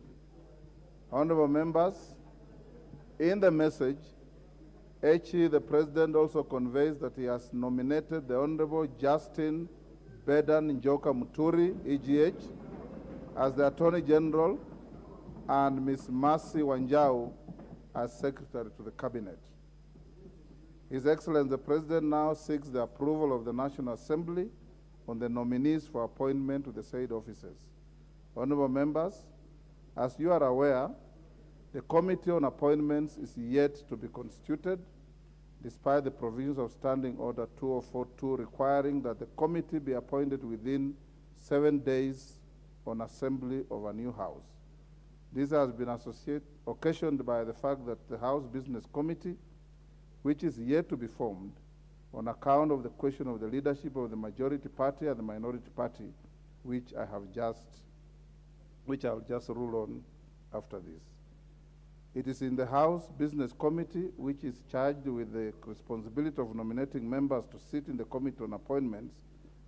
Honorable members, in the message, the President also conveys that he has nominated the Honorable Justin Bedan Njoka Muturi, EGH, as the Attorney General and Ms. Mercy Wanjau as Secretary to the Cabinet. His Excellency the President now seeks the approval of the National Assembly on the nominees for appointment to the said offices. Honorable members, as you are aware, the Committee on Appointments is yet to be constituted, despite the provisions of Standing Order 2042 requiring that the committee be appointed within 7 days on assembly of a new house. This has been occasioned by the fact that the House Business Committee, which is yet to be formed on account of the question of the leadership of the majority party and the minority party, which I'll just rule on after this. It is in the House Business Committee, which is charged with the responsibility of nominating members to sit in the Committee on Appointments,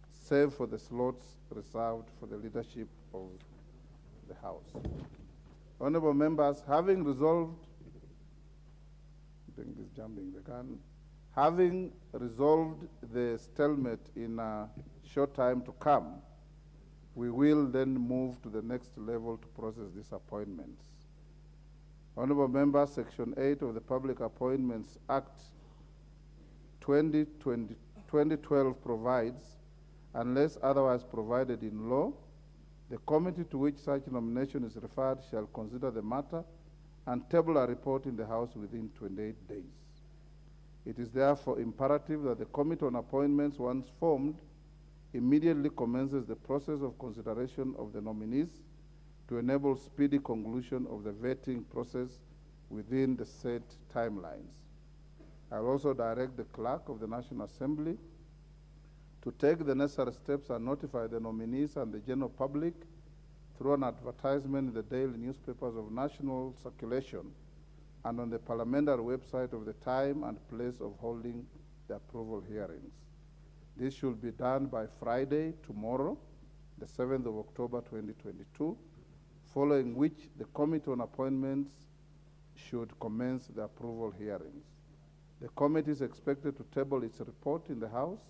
save for the slots reserved for the leadership of the House. Honorable members, having resolved, I think it's jumping the gun, having resolved the stalemate in a short time to come, we will then move to the next level to process these appointments. Honorable members, Section 8 of the Public Appointments Act 2012 provides, unless otherwise provided in law, the committee to which such nomination is referred shall consider the matter and table a report in the House within 28 days. It is therefore imperative that the Committee on Appointments, once formed, immediately commences the process of consideration of the nominees to enable speedy conclusion of the vetting process within the set timelines. I'll also direct the Clerk of the National Assembly to take the necessary steps and notify the nominees and the general public through an advertisement in the daily newspapers of national circulation and on the parliamentary website of the time and place of holding the approval hearings. This should be done by Friday, tomorrow, the 7th of October 2022, following which the Committee on Appointments should commence the approval hearings. The committee is expected to table its report in the House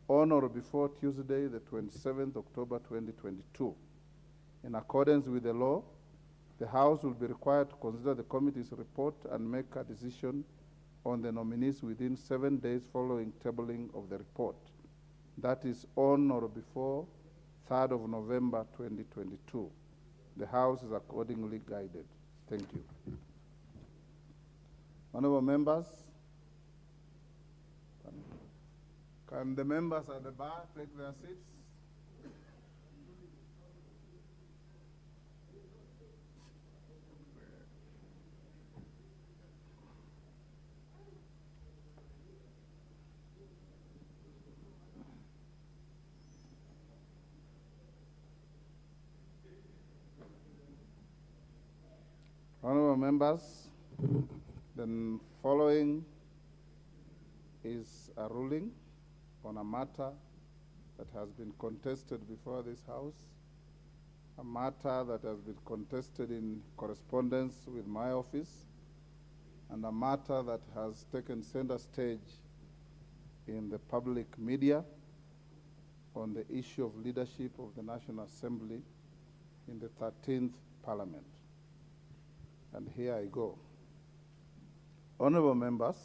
on or before Tuesday, the 27th October 2022. In accordance with the law, the House will be required to consider the committee's report and make a decision on the nominees within 7 days following tabling of the report. That is on or before 3rd of November 2022. The House is accordingly guided. Thank you. Honorable members, can the members at the bar take their seats? Honorable members, the following is a ruling on a matter that has been contested before this House, a matter that has been contested in correspondence with my office, and a matter that has taken center stage in the public media on the issue of leadership of the National Assembly in the 13th Parliament. And here I go. Honorable members,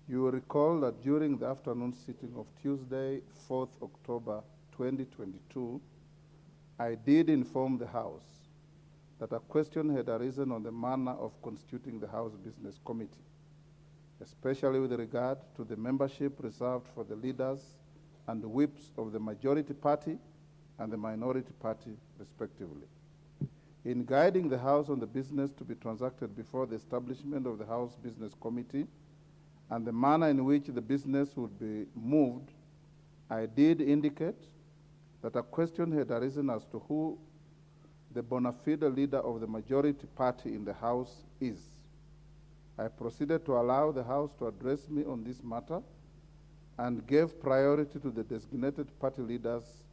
you will recall that during the afternoon sitting of Tuesday, 4th October 2022, I did inform the House that a question had arisen on the manner of constituting the House Business Committee, especially with regard to the membership reserved for the leaders and whips of the majority party and the minority party, respectively. In guiding the House on the business to be transacted before the establishment of the House Business Committee and the manner in which the business would be moved, I did indicate that a question had arisen as to who the bona fide leader of the majority party in the House is. I proceeded to allow the House to address me on this matter and gave priority to the designated party leaders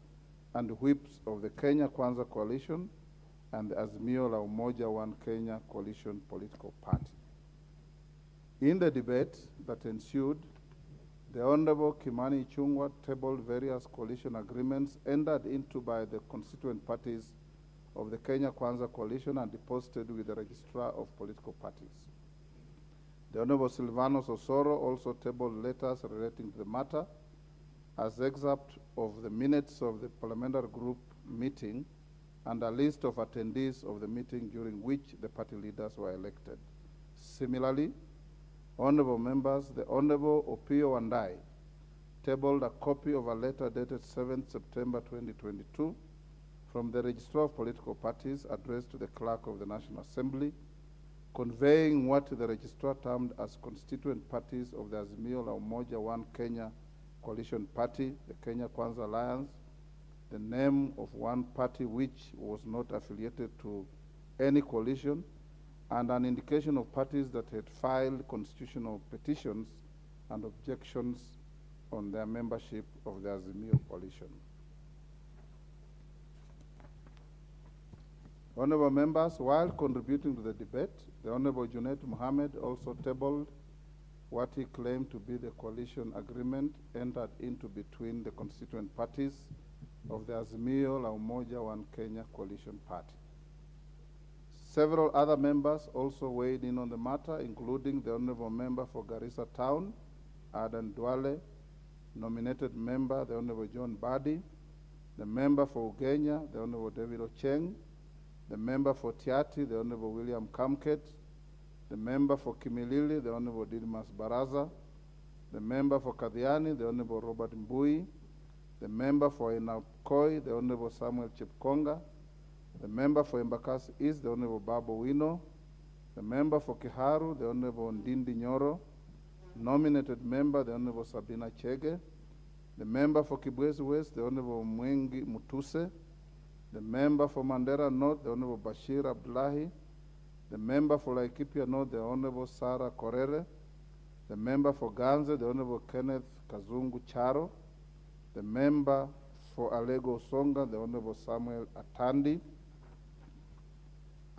and whips of the Kenya Kwanza coalition and the Azimio la Umoja One Kenya coalition political party. In the debate that ensued, the Honorable Kimani Ichung'wah tabled various coalition agreements entered into by the constituent parties of the Kenya Kwanza coalition and deposited with the registrar of political parties. The Honorable Silvanus Osoro also tabled letters relating to the matter as excerpt of the minutes of the parliamentary group meeting and a list of attendees of the meeting during which the party leaders were elected. Similarly, honorable members, the Honorable Opio Wandai tabled a copy of a letter dated 7th September 2022 from the Registrar of Political Parties addressed to the Clerk of the National Assembly, conveying what the Registrar termed as constituent parties of the Azimio la Umoja One Kenya coalition party, the Kenya Kwanza Alliance, the name of one party which was not affiliated to any coalition, and an indication of parties that had filed constitutional petitions and objections on their membership of the Azimio coalition. Honorable members, while contributing to the debate, the Honorable Junaid Mohammed also tabled what he claimed to be the coalition agreement entered into between the constituent parties of the Azimio la Umoja One Kenya coalition party. Several other members also weighed in on the matter, including the Honorable Member for Garissa Town, Adan Duale, nominated member, the Honorable John Badi, the member for Ugenya, the Honorable David Ocheng, the member for Tiati, the Honorable William Kamket, the member for Kimilili, the Honorable Didmas Baraza, the member for Kadhiani, the Honorable Robert Mbui, the member for Nmucui, the Honorable Samuel Chepkonga, the member for Embakasi East, the Honorable Babo Wino, the member for Kiharu, the Honorable Ndindi Nyoro, nominated member, the Honorable Sabina Chege, the member for Kibwezi West, the Honorable Mwengi Mutuse, the member for Mandera North, the Honorable Bashir Abdullahi, the member for Laikipia North, the Honorable Sarah Korere, the member for Ganze, the Honorable Kenneth Kazungu Charo, the member for Alego Songa, the Honorable Samuel Atandi.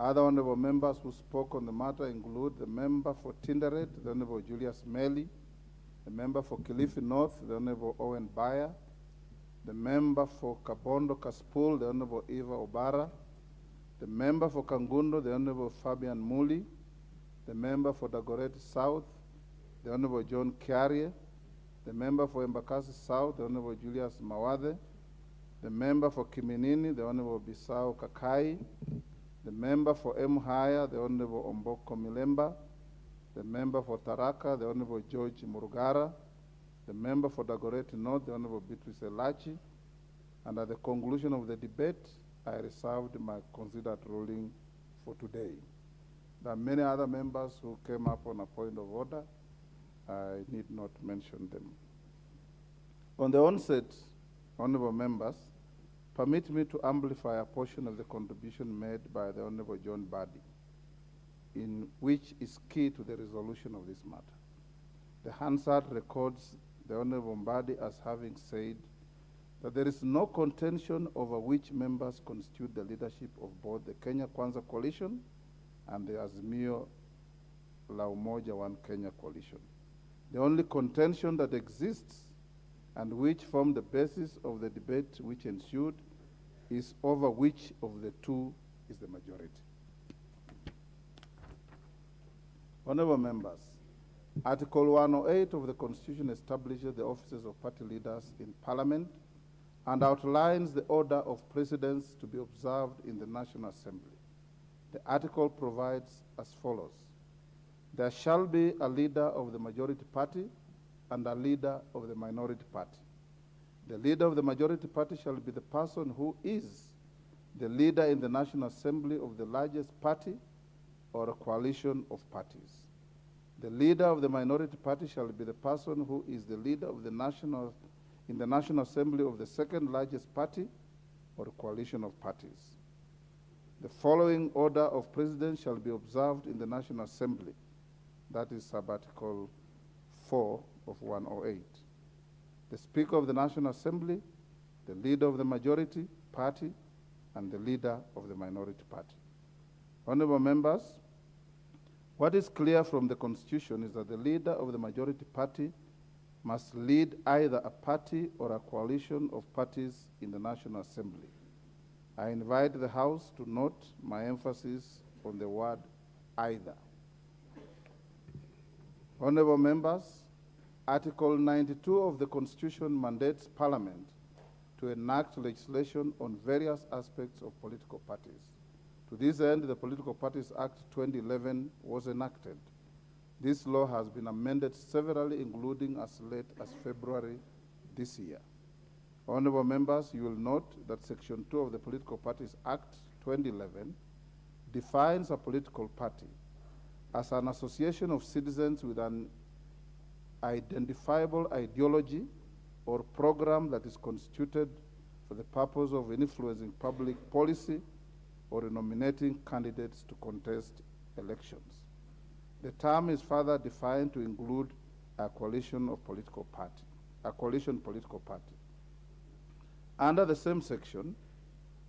Other honorable members who spoke on the matter include the member for Tinderet, the Honorable Julius Meli, the member for Kilifi North, the Honorable Owen Bayer, the member for Kabondo Kaspul, the Honorable Eva Obara, the member for Kangundo, the Honorable Fabian Muli, the member for Dagoretti South, the Honorable John Kiarie, the member for Embakasi South, the Honorable Julius Mawade, the member for Kiminini, the Honorable Bisao Kakai, the member for Mhaya, the Honorable Omboko Milemba, the member for Taraka, the Honorable George Murugara, the member for Dagoretti North, the Honorable Beatrice Elachi, and at the conclusion of the debate, I reserved my considered ruling for today. There are many other members who came up on a point of order. I need not mention them. On the onset, honorable members, permit me to amplify a portion of the contribution made by the Honorable John Badi, in which is key to the resolution of this matter. The Hansard records the Honorable Badi as having said that there is no contention over which members constitute the leadership of both the Kenya Kwanza coalition and the Azimio la Umoja One Kenya coalition. The only contention that exists and which formed the basis of the debate which ensued is over which of the two is the majority. Honorable members, Article 108 of the Constitution establishes the offices of party leaders in Parliament and outlines the order of precedence to be observed in the National Assembly. The article provides as follows: there shall be a leader of the majority party and a leader of the minority party. The leader of the majority party shall be the person who is the leader in the National Assembly of the largest party or a coalition of parties. The leader of the minority party shall be the person who is the leader of the in the National Assembly of the second largest party or a coalition of parties. The following order of precedence shall be observed in the National Assembly. That is sub-article 4 of 108. The Speaker of the National Assembly, the leader of the majority party, and the leader of the minority party. Honorable members, what is clear from the Constitution is that the leader of the majority party must lead either a party or a coalition of parties in the National Assembly. I invite the House to note my emphasis on the word either. Honorable members, Article 92 of the Constitution mandates Parliament to enact legislation on various aspects of political parties. To this end, the Political Parties Act 2011 was enacted. This law has been amended severally, including as late as February this year. Honorable members, you will note that Section 2 of the Political Parties Act 2011 defines a political party as an association of citizens with an identifiable ideology or program that is constituted for the purpose of influencing public policy or nominating candidates to contest elections. The term is further defined to include a coalition political party. Under the same section,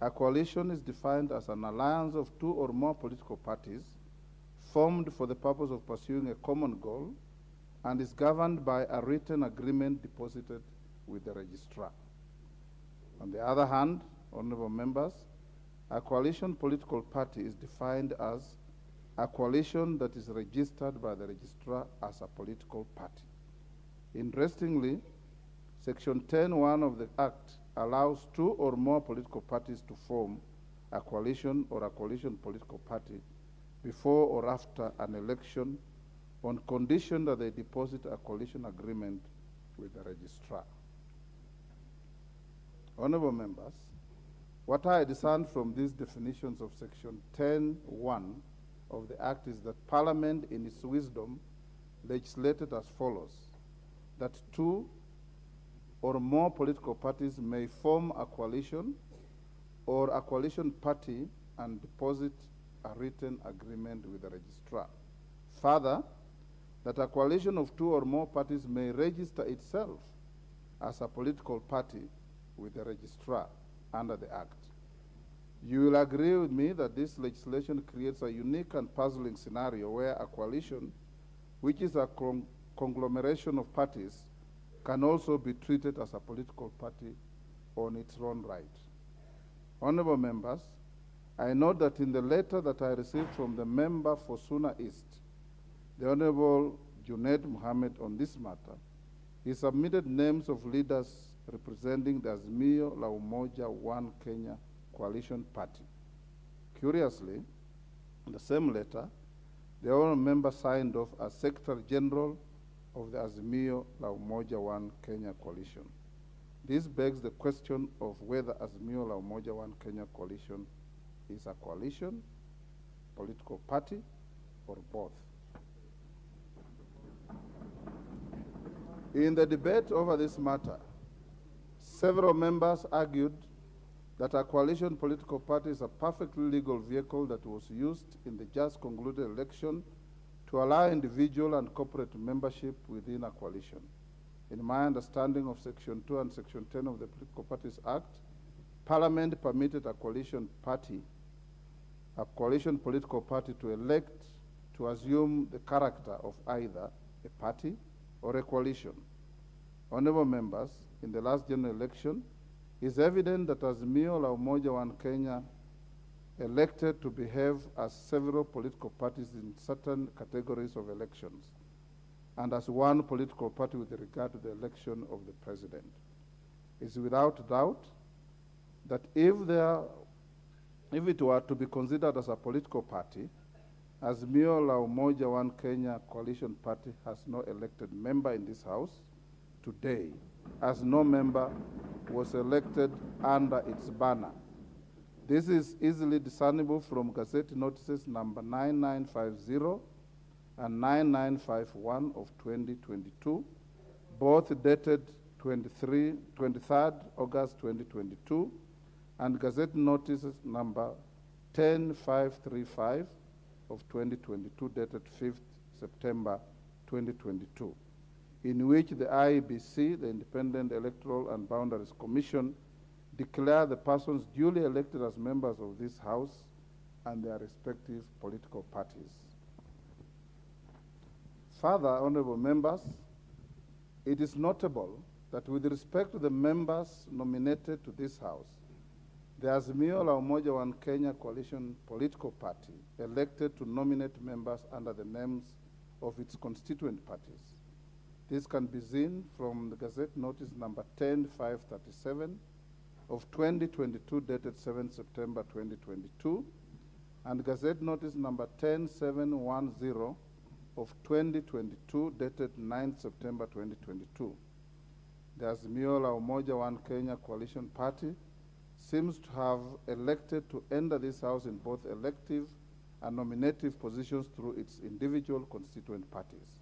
a coalition is defined as an alliance of two or more political parties formed for the purpose of pursuing a common goal and is governed by a written agreement deposited with the registrar. On the other hand, honorable members, a coalition political party is defined as a coalition that is registered by the registrar as a political party. Interestingly, Section 10(1) of the Act allows two or more political parties to form a coalition or a coalition political party before or after an election on condition that they deposit a coalition agreement with the registrar. Honorable members, what I discern from these definitions of Section 10(1) of the Act is that Parliament, in its wisdom, legislated as follows: that two or more political parties may form a coalition or a coalition party and deposit a written agreement with the registrar. Further, that a coalition of two or more parties may register itself as a political party with the registrar under the Act. You will agree with me that this legislation creates a unique and puzzling scenario where a coalition, which is a conglomeration of parties, can also be treated as a political party on its own right. Honorable members, I note that in the letter that I received from the member for Suna East, the Honorable Junaid Mohammed, on this matter, he submitted names of leaders representing the Azimio la Umoja One Kenya coalition party. Curiously, in the same letter, the honorable member signed off as Secretary General of the Azimio la Umoja One Kenya coalition. This begs the question of whether Azimio la Umoja One Kenya coalition is a coalition, political party, or both. In the debate over this matter, several members argued that a coalition political party is a perfectly legal vehicle that was used in the just concluded election to allow individual and corporate membership within a coalition. In my understanding of Section 2 and Section 10 of the Political Parties Act, Parliament permitted a coalition political party to elect to assume the character of either a party or a coalition. Honorable members, in the last general election, it's evident that Azimio la Umoja One Kenya elected to behave as several political parties in certain categories of elections, and as one political party with regard to the election of the president. It's without doubt that if it were to be considered as a political party, Azimio la Umoja One Kenya coalition party has no elected member in this House today, as no member was elected under its banner. This is easily discernible from Gazette notices number 9950 and 9951 of 2022, both dated 23rd August 2022, and Gazette notices number 10535 of 2022, dated 5th September 2022, in which the IEBC, the Independent Electoral and Boundaries Commission, declare the persons duly elected as members of this House and their respective political parties. Further, honorable members, it is notable that with respect to the members nominated to this House, the Azimio la Umoja One Kenya Coalition political party elected to nominate members under the names of its constituent parties. This can be seen from the Gazette Notice number 10537 of 2022 dated 7 September 2022 and Gazette Notice number 10710 of 2022 dated 9 September 2022. The Azimio la Umoja One Kenya Coalition Party seems to have elected to enter this House in both elective and nominative positions through its individual constituent parties.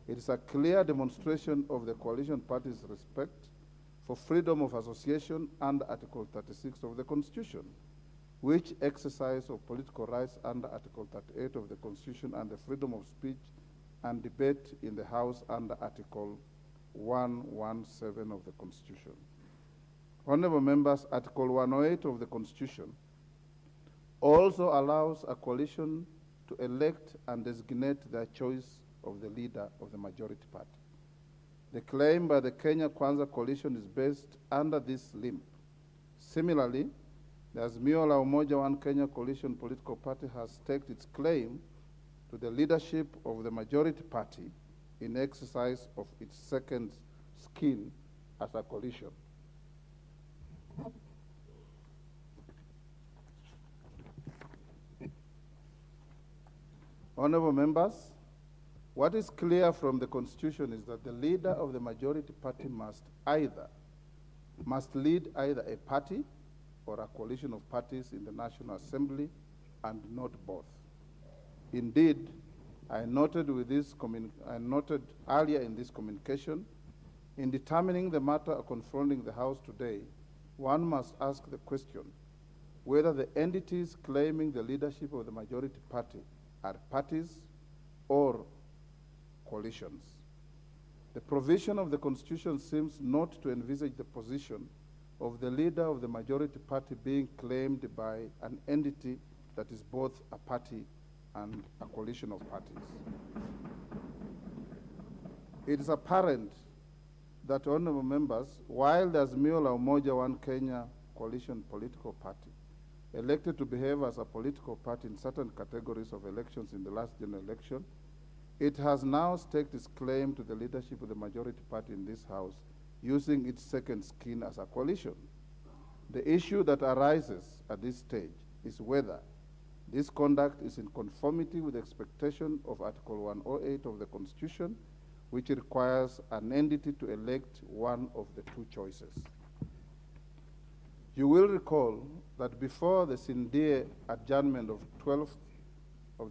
It is a clear demonstration of the coalition party's respect for freedom of association under Article 36 of the Constitution, which exercise of political rights under Article 38 of the Constitution and the freedom of speech and debate in the House under Article 117 of the Constitution. Honorable members, Article 108 of the Constitution also allows a coalition to elect and designate their choice of the leader of the majority party. The claim by the Kenya Kwanza coalition is based under this limb. Similarly, the Azimio la Umoja One Kenya coalition political party has staked its claim to the leadership of the majority party in exercise of its second skin as a coalition. Honorable members, what is clear from the Constitution is that the leader of the majority party must lead either a party or a coalition of parties in the National Assembly and not both. Indeed, I noted earlier in this communication, in determining the matter confronting the House today, one must ask the question whether the entities claiming the leadership of the majority party are parties or coalitions. The provision of the Constitution seems not to envisage the position of the leader of the majority party being claimed by an entity that is both a party and a coalition of parties. It is apparent that, honorable members, while the Azimio la Umoja One Kenya coalition political party elected to behave as a political party in certain categories of elections in the last general election, it has now staked its claim to the leadership of the majority party in this House using its second skin as a coalition. The issue that arises at this stage is whether this conduct is in conformity with the expectation of Article 108 of the Constitution, which requires an entity to elect one of the two choices. You will recall that before the Sindie adjournment of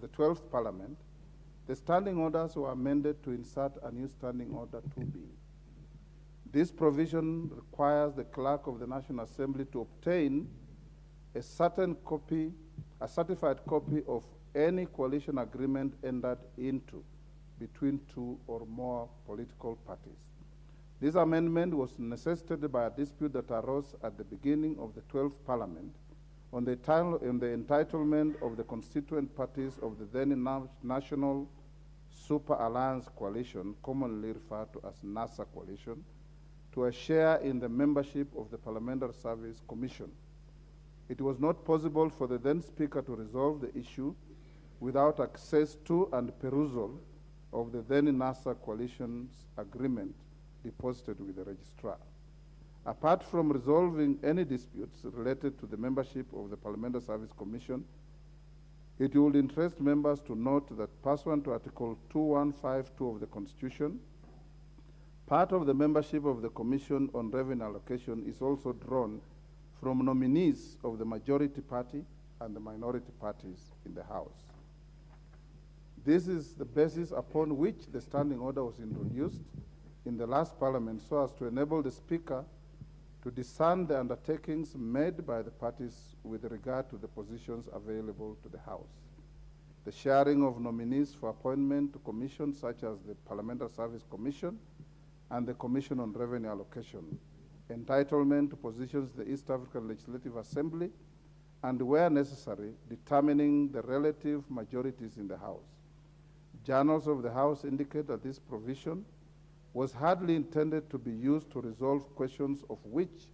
the 12th Parliament, the standing orders were amended to insert a new standing order 2B. This provision requires the clerk of the National Assembly to obtain a certified copy of any coalition agreement entered into between two or more political parties. This amendment was necessitated by a dispute that arose at the beginning of the 12th Parliament on the entitlement of the constituent parties of the then National Super Alliance Coalition, commonly referred to as NASA Coalition, to a share in the membership of the Parliamentary Service Commission. It was not possible for the then Speaker to resolve the issue without access to and perusal of the then NASA Coalition's agreement deposited with the Registrar. Apart from resolving any disputes related to the membership of the Parliamentary Service Commission, it would interest members to note that pursuant to Article 2152 of the Constitution, part of the membership of the Commission on Revenue Allocation is also drawn from nominees of the majority party and the minority parties in the House. This is the basis upon which the standing order was introduced in the last Parliament so as to enable the Speaker to discern the undertakings made by the parties with regard to the positions available to the House. The sharing of nominees for appointment to commissions such as the Parliamentary Service Commission and the Commission on Revenue Allocation, entitlement to positions in the East African Legislative Assembly, and where necessary, determining the relative majorities in the House. Journals of the House indicate that this provision was hardly intended to be used to resolve questions of which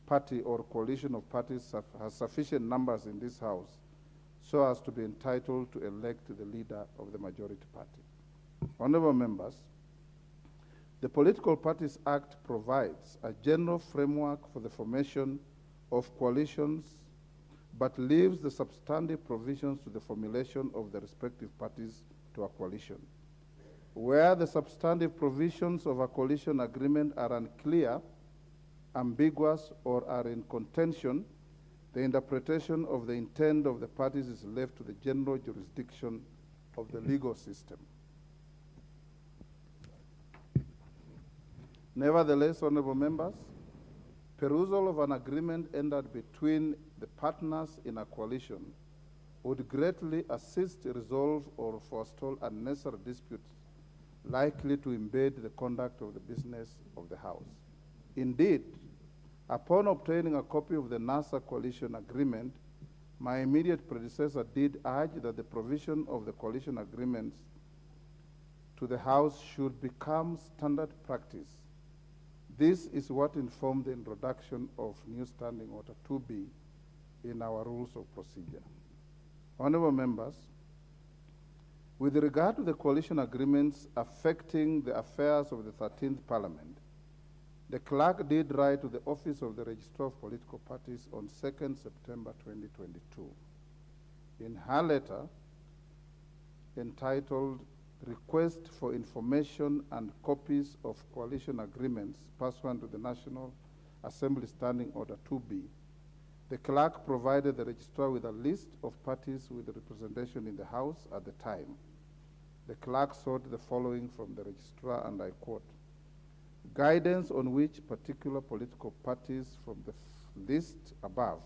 party or coalition of parties has sufficient numbers in this House so as to be entitled to elect the leader of the majority party. Honorable members, the Political Parties Act provides a general framework for the formation of coalitions, but leaves the substantive provisions to the formulation of the respective parties to a coalition. Where the substantive provisions of a coalition agreement are unclear, ambiguous, or are in contention, the interpretation of the intent of the parties is left to the general jurisdiction of the legal system. Nevertheless, honorable members, perusal of an agreement entered between the partners in a coalition would greatly assist resolve or forestall unnecessary disputes likely to impede the conduct of the business of the House. Indeed, upon obtaining a copy of the NASA coalition agreement, my immediate predecessor did urge that the provision of the coalition agreements to the House should become standard practice. This is what informed the introduction of New Standing Order 2B in our rules of procedure. Honorable members, with regard to the coalition agreements affecting the affairs of the 13th Parliament, the clerk did write to the Office of the Registrar of Political Parties on 2nd September 2022. In her letter, entitled Request for Information and Copies of Coalition Agreements pursuant to the National Assembly Standing Order 2B, the clerk provided the registrar with a list of parties with representation in the House at the time. The clerk sought the following from the registrar, and I quote, guidance on which particular political parties from the list above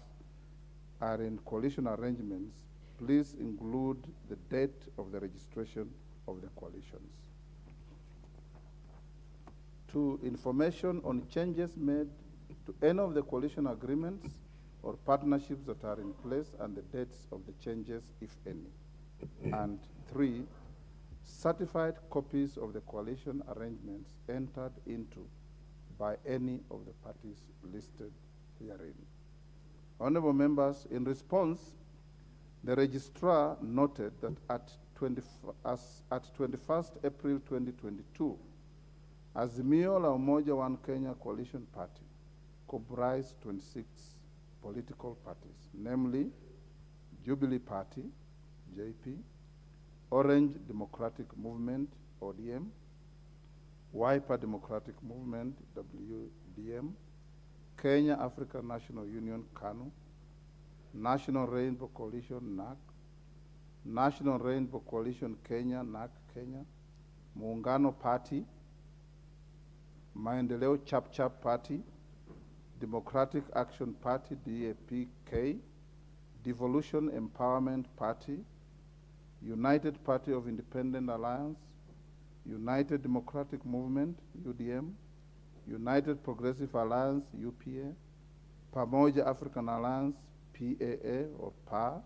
are in coalition arrangements, please include the date of the registration of the coalitions. 2, information on changes made to any of the coalition agreements or partnerships that are in place and the dates of the changes, if any. And 3, certified copies of the coalition arrangements entered into by any of the parties listed herein. Honorable members, in response, the registrar noted that at 21st April 2022, Azimio la Umoja One Kenya Coalition Party comprised 26 political parties, namely Jubilee Party, JP, Orange Democratic Movement, ODM, Wiper Democratic Movement, WDM, Kenya African National Union, KANU, National Rainbow Coalition, NAC, National Rainbow Coalition Kenya, NAC Kenya, Muungano Party, Maendeleo Chap Party, Democratic Action Party, DAPK, Devolution Empowerment Party, United Party of Independent Alliance, United Democratic Movement, UDM, United Progressive Alliance, UPA, Pamoja African Alliance, PAA or PA,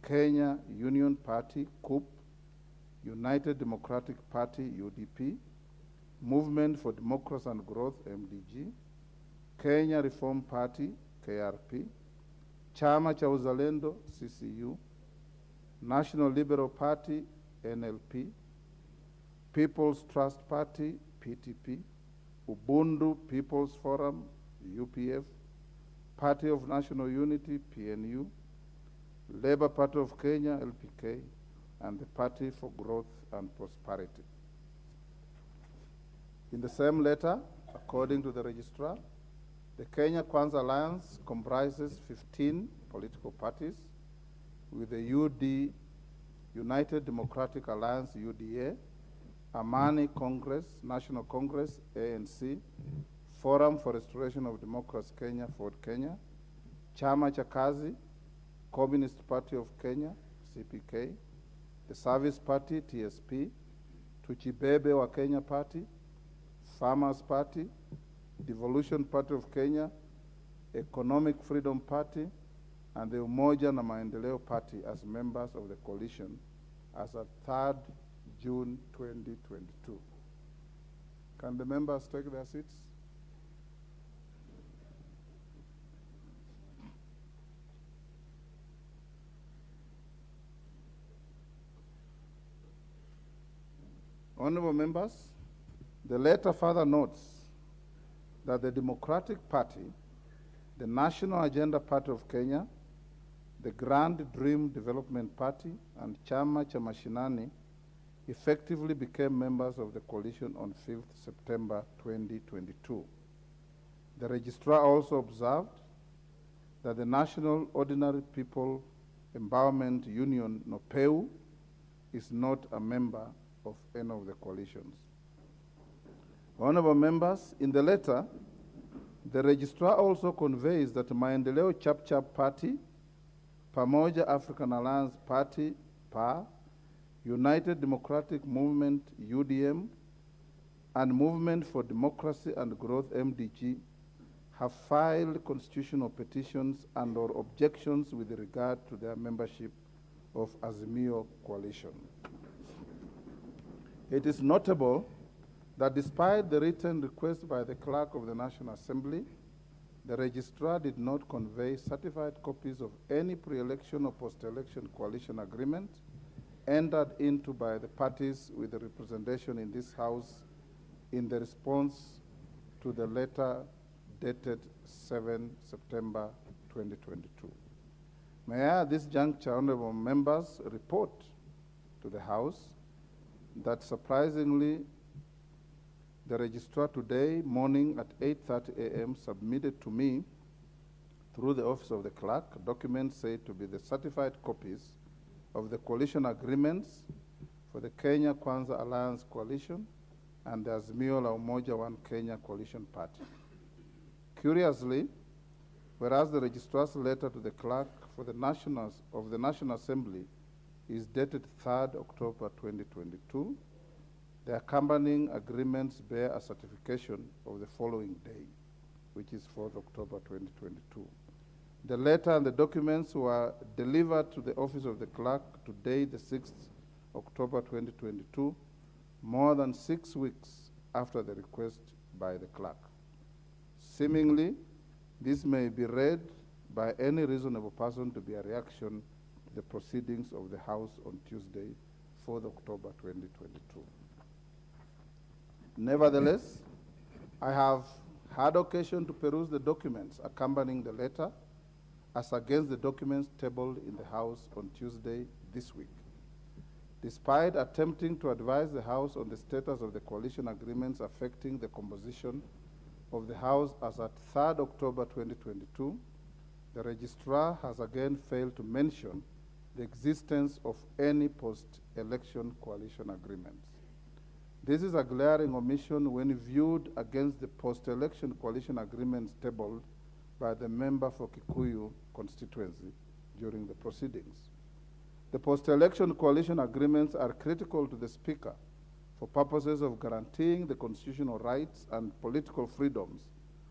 Kenya Union Party, KUP, United Democratic Party, UDP, Movement for Democracy and Growth, MDG, Kenya Reform Party, KRP, Chama cha Uzalendo, CCU, National Liberal Party, NLP, People's Trust Party, PTP, Ubuntu People's Forum, UPF, Party of National Unity, PNU, Labour Party of Kenya, LPK, and the Party for Growth and Prosperity. In the same letter, according to the registrar, the Kenya Kwanza Alliance comprises 15 political parties, with the UD, United Democratic Alliance, UDA, Amani Congress, National Congress, ANC, Forum for Restoration of Democracy Kenya, Ford Kenya, Chama cha Kazi, Communist Party of Kenya, CPK, the Service Party, TSP, Tuchibebe wa Kenya Party, Farmers Party, Devolution Party of Kenya, Economic Freedom Party, and the Umoja na Maendeleo Party as members of the coalition as at 3rd June 2022. Can the members take their seats? Honorable members, the letter further notes that the Democratic Party, the National Agenda Party of Kenya, the Grand Dream Development Party, and Chama cha Mashinani effectively became members of the coalition on 5th September 2022. The registrar also observed that the National Ordinary People Empowerment Union, NOPEU, is not a member of any of the coalitions. Honorable members, in the letter, the registrar also conveys that Maendeleo Chapter Party, Pamoja African Alliance Party, PA, United Democratic Movement, UDM, and Movement for Democracy and Growth, MDG, have filed constitutional petitions and or objections with regard to their membership of Azimio coalition. It is notable that despite the written request by the Clerk of the National Assembly, the registrar did not convey certified copies of any pre-election or post-election coalition agreement entered into by the parties with the representation in this House in the response to the letter dated 7 September 2022. May I at this juncture, honorable members, report to the House that surprisingly, the registrar today morning at 8:30 a.m. submitted to me through the office of the clerk documents said to be the certified copies of the coalition agreements for the Kenya Kwanza Alliance Coalition and the Azimio la Umoja One Kenya Coalition Party. Curiously, whereas the registrar's letter to the clerk for the National Assembly is dated 3rd October 2022, the accompanying agreements bear a certification of the following day, which is 4th October 2022. The letter and the documents were delivered to the office of the clerk today, the 6th October 2022, more than 6 weeks after the request by the clerk. Seemingly, this may be read by any reasonable person to be a reaction to the proceedings of the House on Tuesday, 4th October 2022. Nevertheless, I have had occasion to peruse the documents accompanying the letter as against the documents tabled in the House on Tuesday this week. Despite attempting to advise the House on the status of the coalition agreements affecting the composition of the House as at 3rd October 2022, the registrar has again failed to mention the existence of any post-election coalition agreements. This is a glaring omission when viewed against the post-election coalition agreements tabled by the member for Kikuyu constituency during the proceedings. The post-election coalition agreements are critical to the Speaker for purposes of guaranteeing the constitutional rights and political freedoms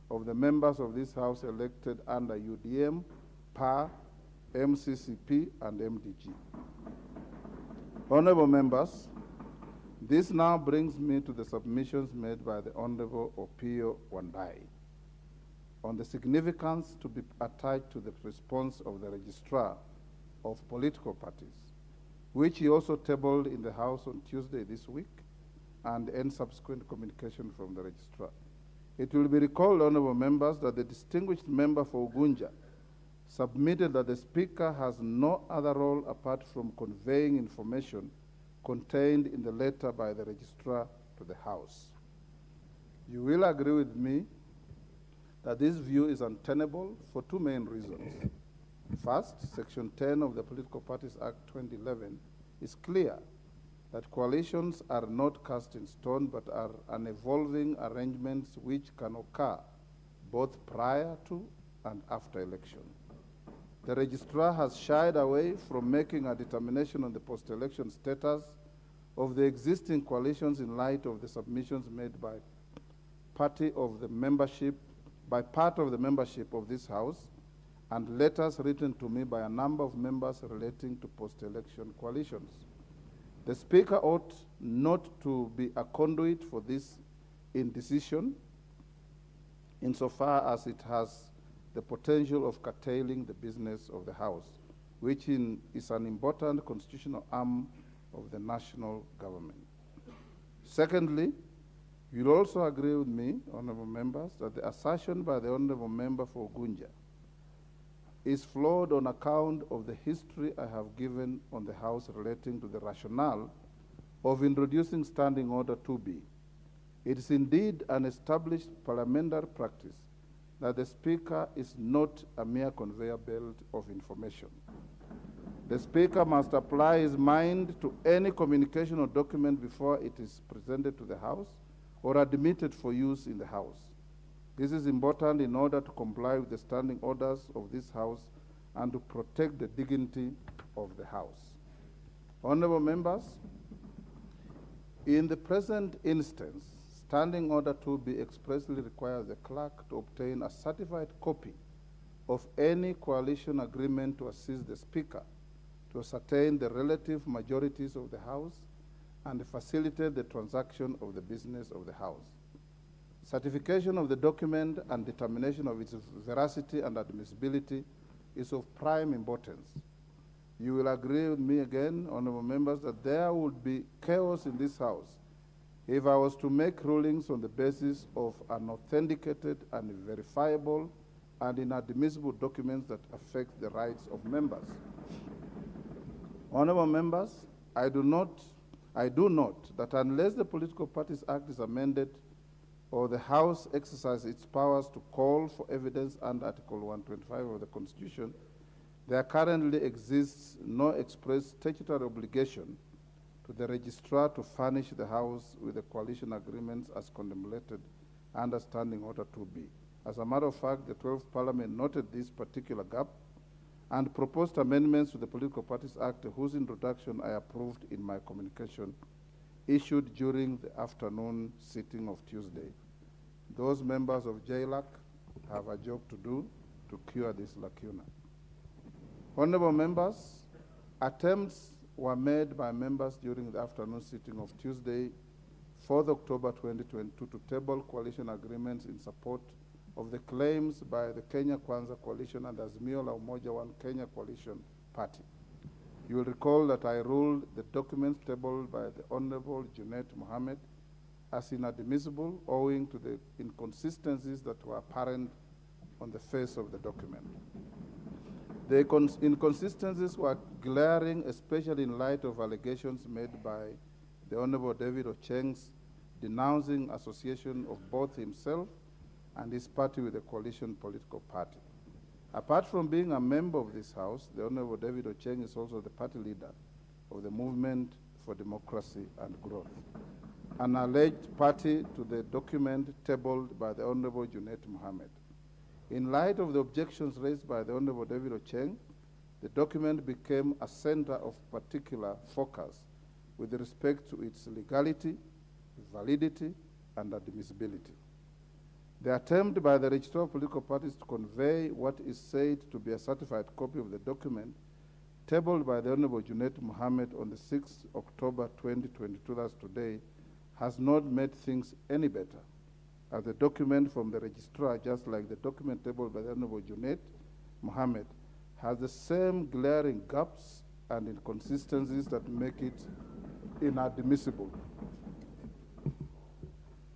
of the members of this House elected under UDM, PA, MCCP, and MDG. Honorable members, this now brings me to the submissions made by the Honorable Opio Wandai on the significance to be attached to the response of the Registrar of Political Parties, which he also tabled in the House on Tuesday this week, and in subsequent communication from the Registrar. It will be recalled, honorable members, that the distinguished member for Ugunja submitted that the Speaker has no other role apart from conveying information contained in the letter by the Registrar to the House. You will agree with me that this view is untenable for two main reasons. First, Section 10 of the Political Parties Act 2011 is clear that coalitions are not cast in stone but are an evolving arrangements which can occur both prior to and after election. The registrar has shied away from making a determination on the post-election status of the existing coalitions in light of the submissions made by part of the membership of this House, and letters written to me by a number of members relating to post-election coalitions. The Speaker ought not to be a conduit for this indecision, insofar as it has the potential of curtailing the business of the House, which is an important constitutional arm of the national government. Secondly, you'll also agree with me, honorable members, that the assertion by the honorable member for Gunja is flawed on account of the history I have given on the House relating to the rationale of introducing Standing Order 2B. It is indeed an established parliamentary practice that the Speaker is not a mere conveyor belt of information. The Speaker must apply his mind to any communication or document before it is presented to the House or admitted for use in the House. This is important in order to comply with the standing orders of this House and to protect the dignity of the House. Honorable members, in the present instance, Standing Order 2B expressly requires the clerk to obtain a certified copy of any coalition agreement to assist the Speaker to ascertain the relative majorities of the House and facilitate the transaction of the business of the House. Certification of the document and determination of its veracity and admissibility is of prime importance. You will agree with me again, honorable members, that there would be chaos in this House if I was to make rulings on the basis of unauthenticated and verifiable and inadmissible documents that affect the rights of members. Honorable members, I do note that unless the Political Parties Act is amended or the House exercises its powers to call for evidence under Article 125 of the Constitution, there currently exists no express statutory obligation to the Registrar to furnish the House with the coalition agreements as contemplated under Standing Order 2B. As a matter of fact, the 12th Parliament noted this particular gap and proposed amendments to the Political Parties Act, whose introduction I approved in my communication issued during the afternoon sitting of Tuesday. Those members of JLAC have a job to do to cure this lacuna. Honorable members, attempts were made by members during the afternoon sitting of Tuesday, 4th October 2022, to table coalition agreements in support of the claims by the Kenya Kwanza Coalition and Azimio la Umoja One Kenya Coalition Party. You will recall that I ruled the documents tabled by the Honorable Junet Mohammed as inadmissible owing to the inconsistencies that were apparent on the face of the document. The inconsistencies were glaring, especially in light of allegations made by the Honorable David Ocheng's denouncing association of both himself and his party with the coalition political party. Apart from being a member of this House, the Honorable David Ocheng is also the party leader of the Movement for Democracy and Growth, an alleged party to the document tabled by the Honorable Junet Mohammed. In light of the objections raised by the Honorable David Ocheng, the document became a center of particular focus with respect to its legality, validity, and admissibility. The attempt by the Registrar of Political Parties to convey what is said to be a certified copy of the document tabled by the Honorable Junet Mohammed on the 6th October 2022, that's today, has not made things any better, as the document from the Registrar, just like the document tabled by the Honorable Junet Mohammed, has the same glaring gaps and inconsistencies that make it inadmissible.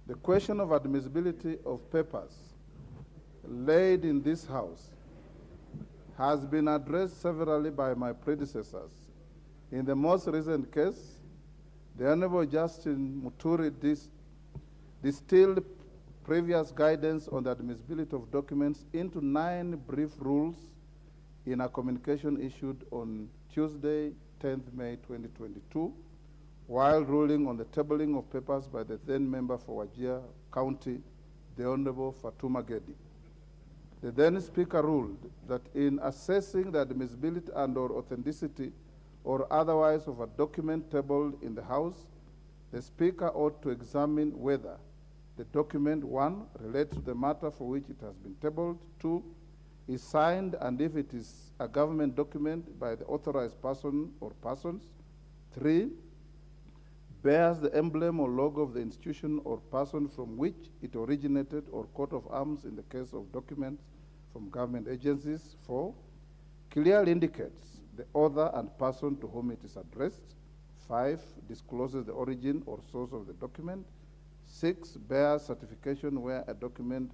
The question of admissibility of papers laid in this House has been addressed severally by my predecessors. In the most recent case, the Honorable Justin Muturi distilled previous guidance on the admissibility of documents into 9 brief rules in a communication issued on Tuesday, 10th May 2022, while ruling on the tabling of papers by the then member for Wajir County, the Honorable Fatuma Gedi. The then Speaker ruled that in assessing the admissibility and/or authenticity or otherwise of a document tabled in the House, the Speaker ought to examine whether the document, 1, relates to the matter for which it has been tabled, 2, is signed, and if it is a government document, by the authorized person or persons, 3, bears the emblem or logo of the institution or person from which it originated, or coat of arms in the case of documents from government agencies, 4, clearly indicates the author and person to whom it is addressed, 5, discloses the origin or source of the document, 6, bears certification where a document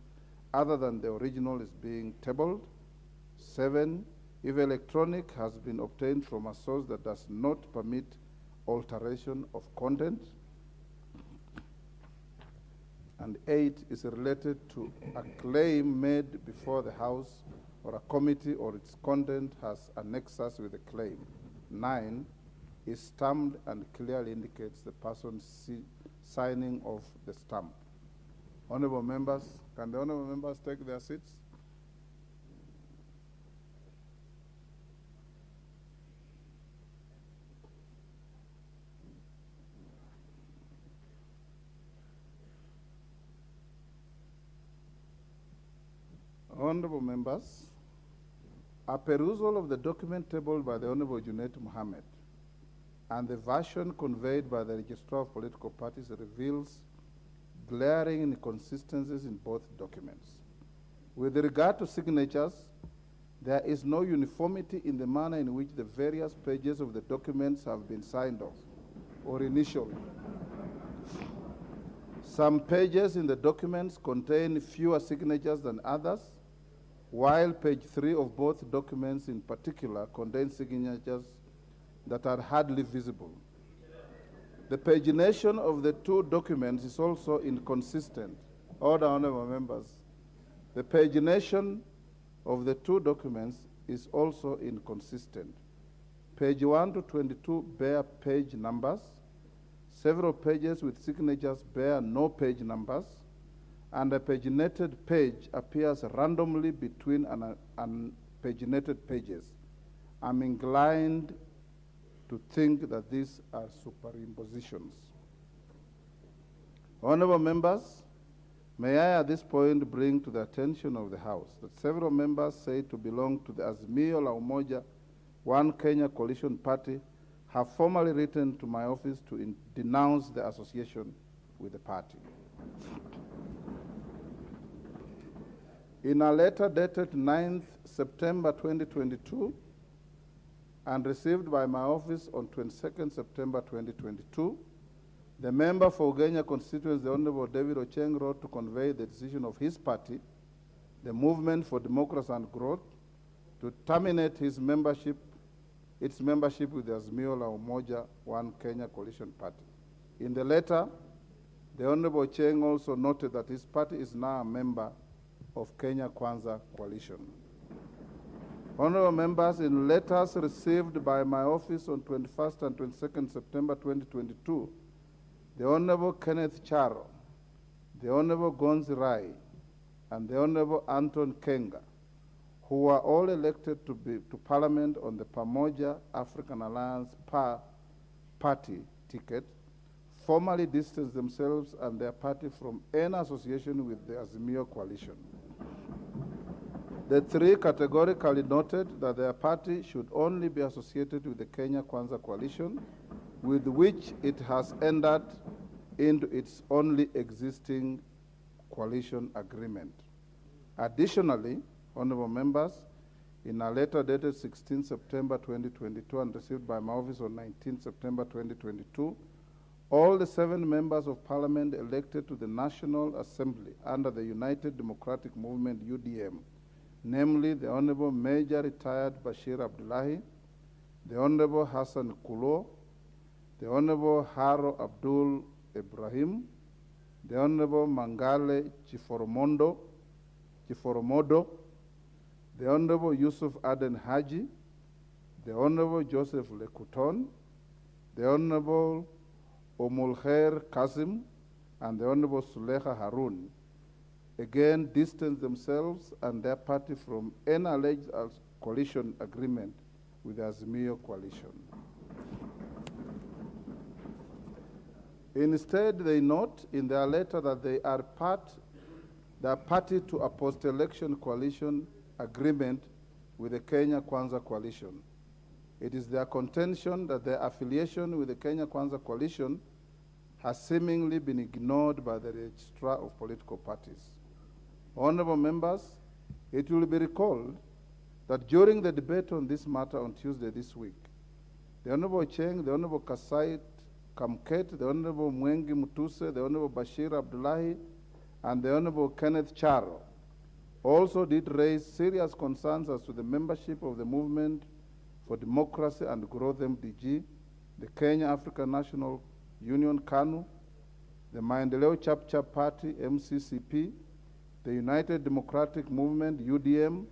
other than the original is being tabled, 7, if electronic, has been obtained from a source that does not permit alteration of content, and 8, is related to a claim made before the House or a committee, or its content has a nexus with the claim. 9, is stamped and clearly indicates the person signing of the stamp. Honorable members, can the honorable members take their seats? Honorable members, a perusal of the document tabled by the Honorable Junaid Mohammed and the version conveyed by the Registrar of Political Parties reveals glaring inconsistencies in both documents. With regard to signatures, there is no uniformity in the manner in which the various pages of the documents have been signed off or initialed. Some pages in the documents contain fewer signatures than others, while page 3 of both documents in particular contain signatures that are hardly visible. The pagination of the two documents is also inconsistent. Order, honorable members. The pagination of the two documents is also inconsistent. Page 1 to 22 bear page numbers. Several pages with signatures bear no page numbers, and a paginated page appears randomly between unpaginated pages. I'm inclined to think that these are superimpositions. Honorable members, may I at this point bring to the attention of the House that several members say to belong to the Azimio la Umoja One Kenya Coalition Party have formally written to my office to denounce the association with the party. In a letter dated 9th September 2022 and received by my office on 22nd September 2022, the member for Ugenya constituency, the Honorable David Ocheng, wrote to convey the decision of his party, the Movement for Democracy and Growth, to terminate its membership with the Azimio la Umoja One Kenya Coalition Party. In the letter, the Honorable Ocheng also noted that his party is now a member of Kenya Kwanza Coalition. Honorable members, in letters received by my office on 21st and 22nd September 2022, the Honorable Kenneth Charo, the Honorable Gonzi Rai, and the Honorable Anton Kenga, who were all elected to Parliament on the Pamoja African Alliance party ticket, formally distanced themselves and their party from any association with the Azimio coalition. The three categorically noted that their party should only be associated with the Kenya Kwanza coalition, with which it has entered into its only existing coalition agreement. Additionally, honorable members, in a letter dated 16 September 2022 and received by my office on 19 September 2022, all the 7 members of parliament elected to the National Assembly under the United Democratic Movement, UDM, namely the Honorable Major Retired Bashir Abdullahi, the Honorable Hassan Kulo, the Honorable Haro Abdul Ibrahim, the Honorable Mangale Chiforomodo, the Honorable Yusuf Aden Haji, the Honorable Joseph Lekuton, the Honorable Omulkhair Kasim, and the Honorable Suleha Harun, again distanced themselves and their party from any alleged coalition agreement with the Azimio coalition. Instead, they note in their letter that they are party to a post-election coalition agreement with the Kenya Kwanza coalition. It is their contention that their affiliation with the Kenya Kwanza coalition has seemingly been ignored by the registrar of political parties. Honorable members, it will be recalled that during the debate on this matter on Tuesday this week, the Honorable Cheng, the Honorable Kasait Kamket, the Honorable Mwengi Mutuse, the Honorable Bashir Abdullahi, and the Honorable Kenneth Charo also did raise serious concerns as to the membership of the Movement for Democracy and Growth MDG, the Kenya African National Union KANU, the Maendeleo Chapter Party MCCP, the United Democratic Movement UDM,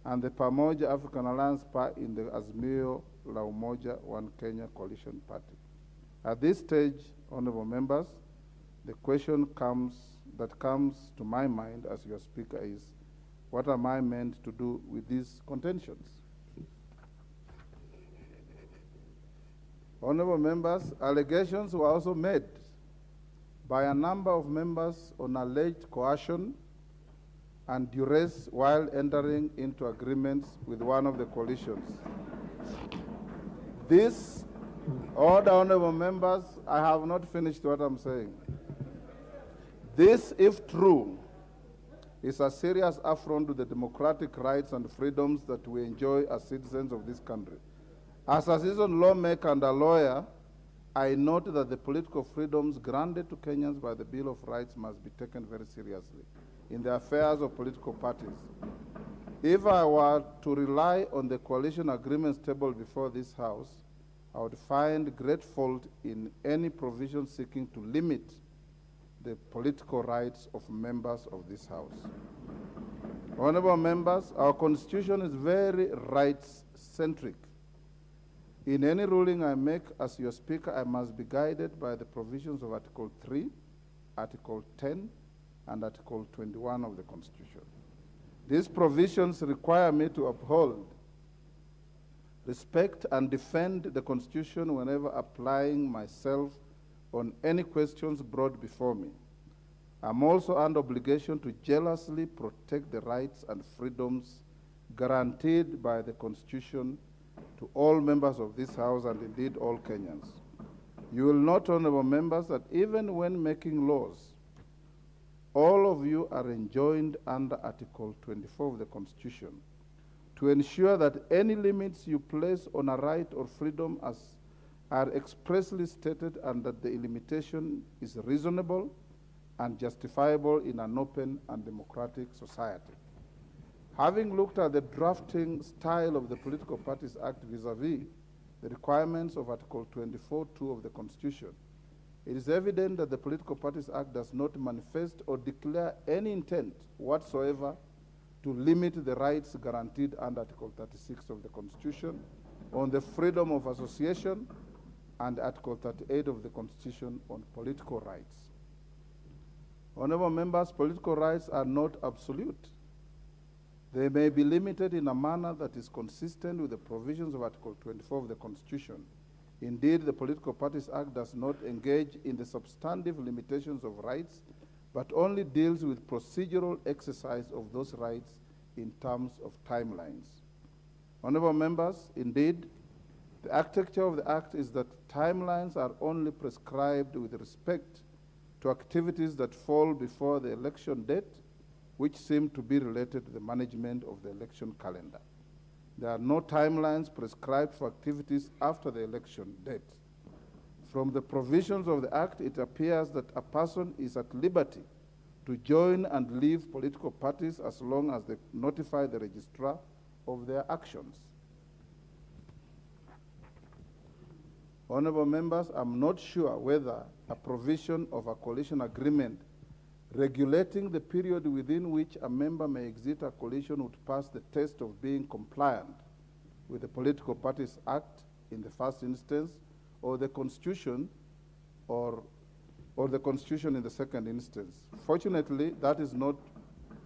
and the Pamoja African Alliance Party in the Azimio la Umoja One Kenya Coalition Party. At this stage, honorable members, the question that comes to my mind as your speaker is, what am I meant to do with these contentions? Honorable members, allegations were also made by a number of members on alleged coercion and duress while entering into agreements with one of the coalitions. This, honorable members, I have not finished what I'm saying. This, if true, is a serious affront to the democratic rights and freedoms that we enjoy as citizens of this country. As a seasoned lawmaker and a lawyer, I note that the political freedoms granted to Kenyans by the Bill of Rights must be taken very seriously in the affairs of political parties. If I were to rely on the coalition agreements tabled before this House, I would find great fault in any provision seeking to limit the political rights of members of this House. Honorable members, our Constitution is very rights-centric. In any ruling I make as your Speaker, I must be guided by the provisions of Article 3, Article 10, and Article 21 of the Constitution. These provisions require me to uphold, respect, and defend the Constitution whenever applying myself on any questions brought before me. I'm also under obligation to jealously protect the rights and freedoms guaranteed by the Constitution to all members of this House and indeed all Kenyans. You will note, honorable members, that even when making laws, all of you are enjoined under Article 24 of the Constitution to ensure that any limits you place on a right or freedom are expressly stated and that the limitation is reasonable and justifiable in an open and democratic society. Having looked at the drafting style of the Political Parties Act vis-a-vis the requirements of Article 24(2) of the Constitution, it is evident that the Political Parties Act does not manifest or declare any intent whatsoever to limit the rights guaranteed under Article 36 of the Constitution on the freedom of association and Article 38 of the Constitution on political rights. Honorable members, political rights are not absolute. They may be limited in a manner that is consistent with the provisions of Article 24 of the Constitution. Indeed, the Political Parties Act does not engage in the substantive limitations of rights, but only deals with procedural exercise of those rights in terms of timelines. Honorable members, indeed, the architecture of the Act is that timelines are only prescribed with respect to activities that fall before the election date, which seem to be related to the management of the election calendar. There are no timelines prescribed for activities after the election date. From the provisions of the Act, it appears that a person is at liberty to join and leave political parties as long as they notify the registrar of their actions. Honorable members, I'm not sure whether a provision of a coalition agreement regulating the period within which a member may exit a coalition would pass the test of being compliant with the Political Parties Act in the first instance, or the Constitution, or the Constitution in the second instance. Fortunately, that is not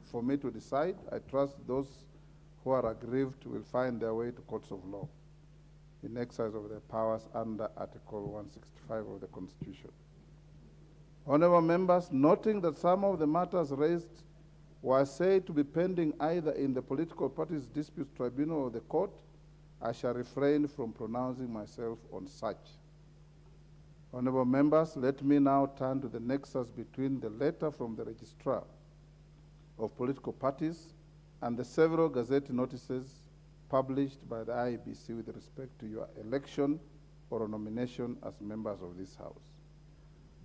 for me to decide. I trust those who are aggrieved will find their way to courts of law in exercise of their powers under Article 165 of the Constitution. Honorable members, noting that some of the matters raised were said to be pending either in the political parties dispute tribunal or the court, I shall refrain from pronouncing myself on such. Honorable members, let me now turn to the nexus between the letter from the registrar of political parties and the several Gazette notices published by the IEBC with respect to your election or nomination as members of this House.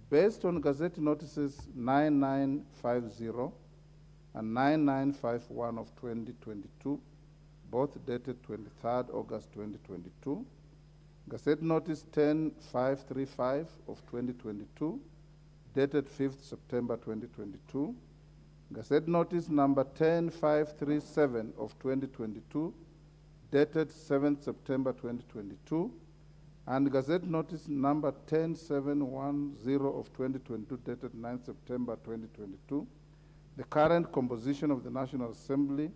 Based on Gazette notices 9950 and 9951 of 2022, both dated 23rd August 2022, Gazette Notice 10535 of 2022, dated 5th September 2022, Gazette Notice number 10537 of 2022, dated 7th September 2022, and Gazette Notice number 10710 of 2022, dated 9th September 2022, the current composition of the National Assembly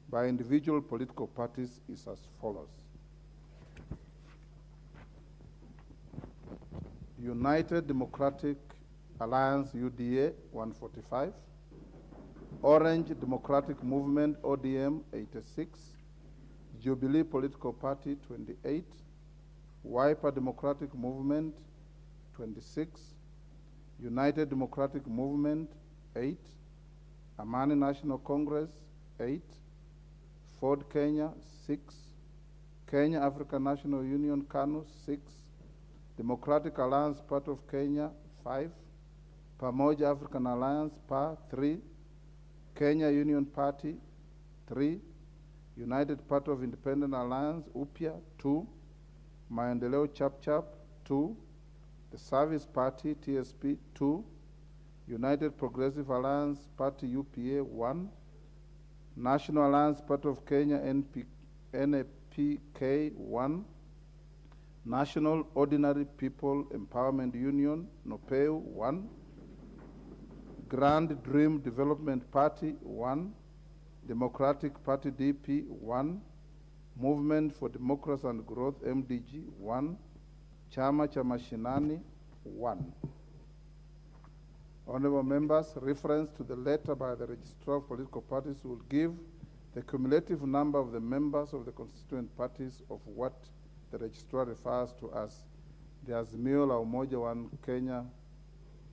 by individual political parties is as follows. United Democratic Alliance, UDA, 145. Orange Democratic Movement, ODM, 86. Jubilee Political Party, 28. Wiper Democratic Movement, 26. United Democratic Movement, 8. Amani National Congress, 8. Ford Kenya, 6. Kenya African National Union, KANU, 6. Democratic Alliance, part of Kenya, 5. Pamoja African Alliance, PA, 3. Kenya Union Party, 3. United Party of Independent Alliance, UPIA, 2. Maendeleo Chap, 2. The Service Party, TSP, 2. United Progressive Alliance Party, UPA, 1. National Alliance Party of Kenya, NAPK, 1. National Ordinary People Empowerment Union, NOPEU, 1. Grand Dream Development Party, 1. Democratic Party, DP, 1. Movement for Democracy and Growth, MDG, 1. Chama cha Mashinani, 1. Honorable members, reference to the letter by the Registrar of Political Parties will give the cumulative number of the members of the constituent parties of what the Registrar refers to as the Azimio la Umoja One Kenya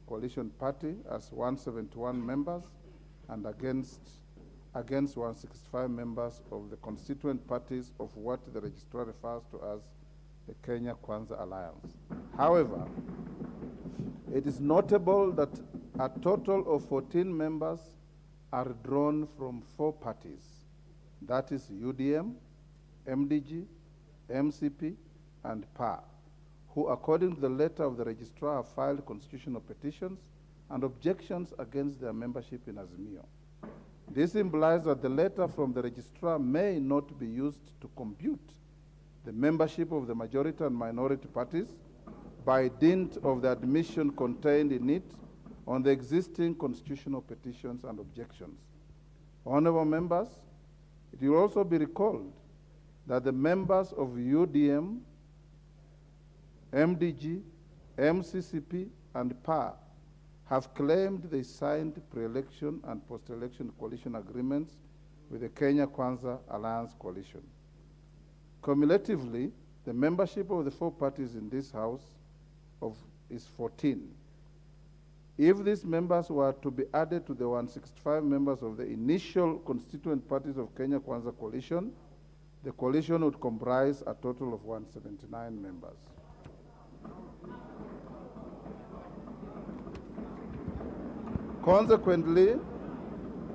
Coalition Party as 171 members and against 165 members of the constituent parties of what the Registrar refers to as the Kenya Kwanza Alliance. However, it is notable that a total of 14 members are drawn from 4 parties, that is UDM, MDG, MCP, and PA, who according to the letter of the registrar have filed constitutional petitions and objections against their membership in Azimio. This implies that the letter from the registrar may not be used to compute the membership of the majority and minority parties by dint of the admission contained in it on the existing constitutional petitions and objections. Honorable members, it will also be recalled that the members of UDM, MDG, MCCP, and PA have claimed they signed pre-election and post-election coalition agreements with the Kenya Kwanza Alliance Coalition. Cumulatively, the membership of the 4 parties in this House is 14. If these members were to be added to the 165 members of the initial constituent parties of Kenya Kwanza Coalition, the coalition would comprise a total of 179 members. Consequently,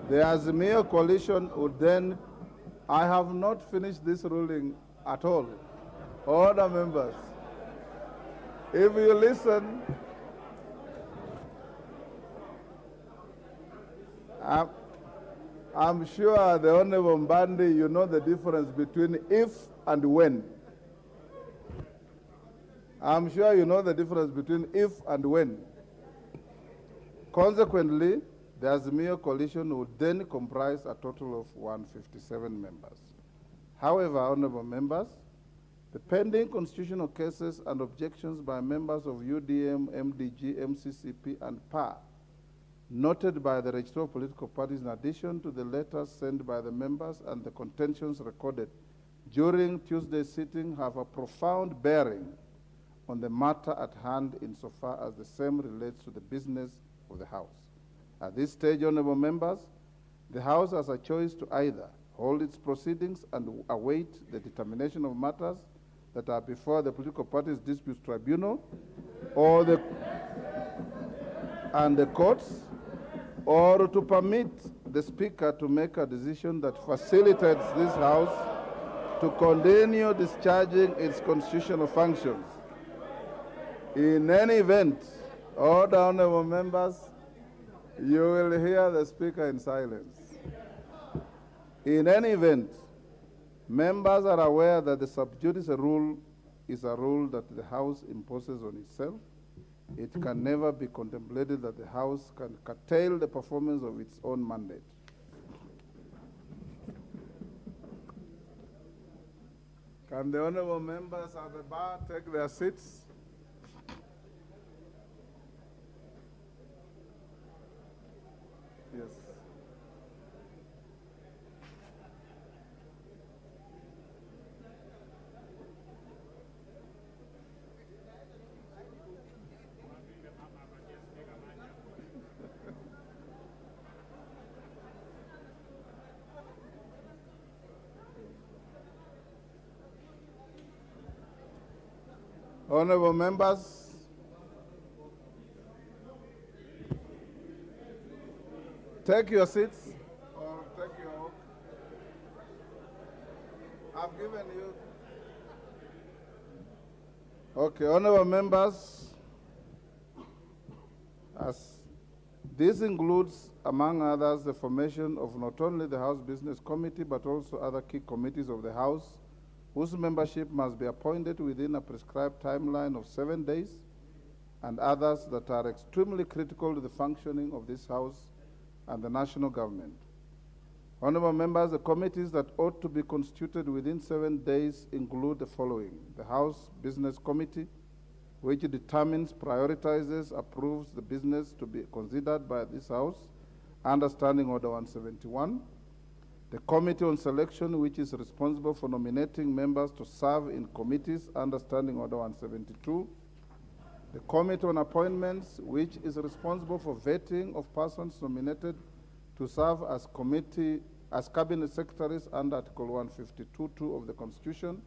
the Azimio coalition would then, I have not finished this ruling at all. Order, members. If you listen, I'm sure the Honorable Mbandi, you know the difference between if and when. I'm sure you know the difference between if and when. Consequently, the Azimio coalition would then comprise a total of 157 members. However, honorable members, The pending constitutional cases and objections by members of UDM, MDG, MCCP, and PA, noted by the registrar of political parties, in addition to the letters sent by the members and the contentions recorded during Tuesday's sitting, have a profound bearing on the matter at hand insofar as the same relates to the business of the House. At this stage, honorable members, the House has a choice to either hold its proceedings and await the determination of matters that are before the Political Parties Disputes Tribunal or the courts, or to permit the Speaker to make a decision that facilitates this House to continue discharging its constitutional functions. In any event, all the honorable members, you will hear the Speaker in silence. In any event, members are aware that the sub judice rule is a rule that the House imposes on itself. It can never be contemplated that the House can curtail the performance of its own mandate. Can the honorable members at the bar take their seats? Yes. Honorable members, take your seats or take your oath. I've given you. Okay, honorable members, as this includes, among others, the formation of not only the House Business Committee, but also other key committees of the House, whose membership must be appointed within a prescribed timeline of 7 days, and others that are extremely critical to the functioning of this House and the national government. Honorable members, the committees that ought to be constituted within 7 days include the following: the House Business Committee, which determines, prioritizes, approves the business to be considered by this House under Standing Order 171. The Committee on Selection, which is responsible for nominating members to serve in committees under Standing Order 172. The Committee on Appointments, which is responsible for vetting of persons nominated to serve as Cabinet Secretaries under Article 152(2) of the Constitution.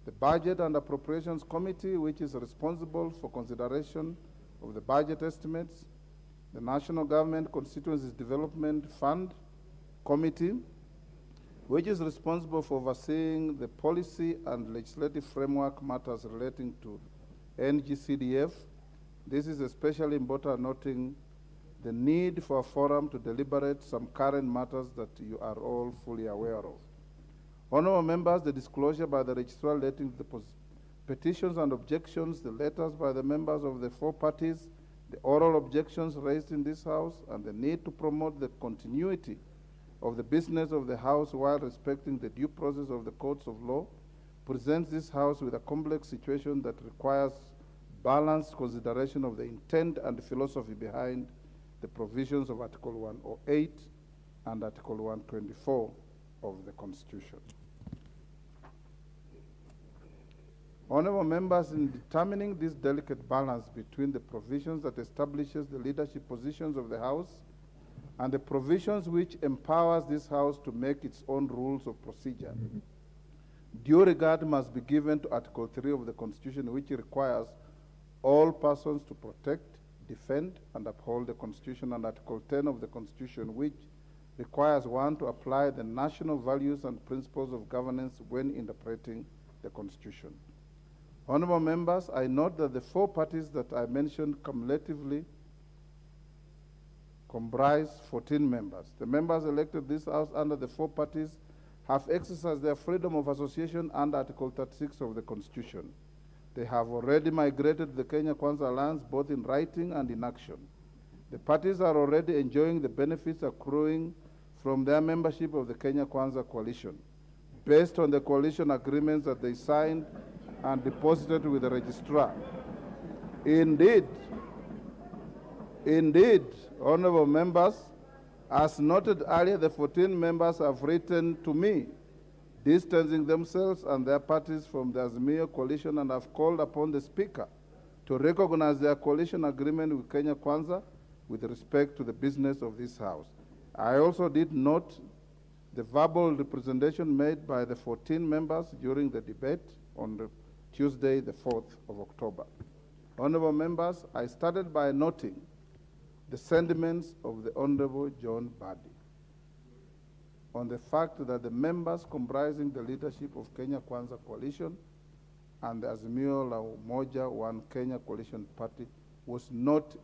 The Budget and Appropriations Committee, which is responsible for consideration of the budget estimates. The National Government Constituencies Development Fund Committee, which is responsible for overseeing the policy and legislative framework matters relating to NGCDF. This is especially important, noting the need for a forum to deliberate some current matters that you are all fully aware of. Honorable members, the disclosure by the registrar relating to the petitions and objections, the letters by the members of the four parties, the oral objections raised in this House, and the need to promote the continuity of the business of the House while respecting the due process of the courts of law, presents this House with a complex situation that requires balanced consideration of the intent and philosophy behind the provisions of Article 108 and Article 124 of the Constitution. Honorable members, in determining this delicate balance between the provisions that establishes the leadership positions of the House and the provisions which empowers this House to make its own rules of procedure, due regard must be given to Article 3 of the Constitution, which requires all persons to protect, defend, and uphold the Constitution, and Article 10 of the Constitution, which requires one to apply the national values and principles of governance when interpreting the Constitution. Honorable members, I note that the four parties that I mentioned cumulatively comprise 14 members. The members elected this House under the four parties have exercised their freedom of association under Article 36 of the Constitution. They have already migrated to the Kenya Kwanza Alliance, both in writing and in action. The parties are already enjoying the benefits accruing from their membership of the Kenya Kwanza Coalition. based on the coalition agreements that they signed and deposited with the registrar. Indeed, honorable members, as noted earlier, the 14 members have written to me, distancing themselves and their parties from the Azimio coalition, and have called upon the Speaker to recognize their coalition agreement with Kenya Kwanza with respect to the business of this House. I also did note the verbal representation made by the 14 members during the debate on the Tuesday, the 4th of October. Honorable members, I started by noting the sentiments of the Honorable John Badi on the fact that the members comprising the leadership of Kenya Kwanza Coalition and the Azimio la Umoja One Kenya Coalition Party was not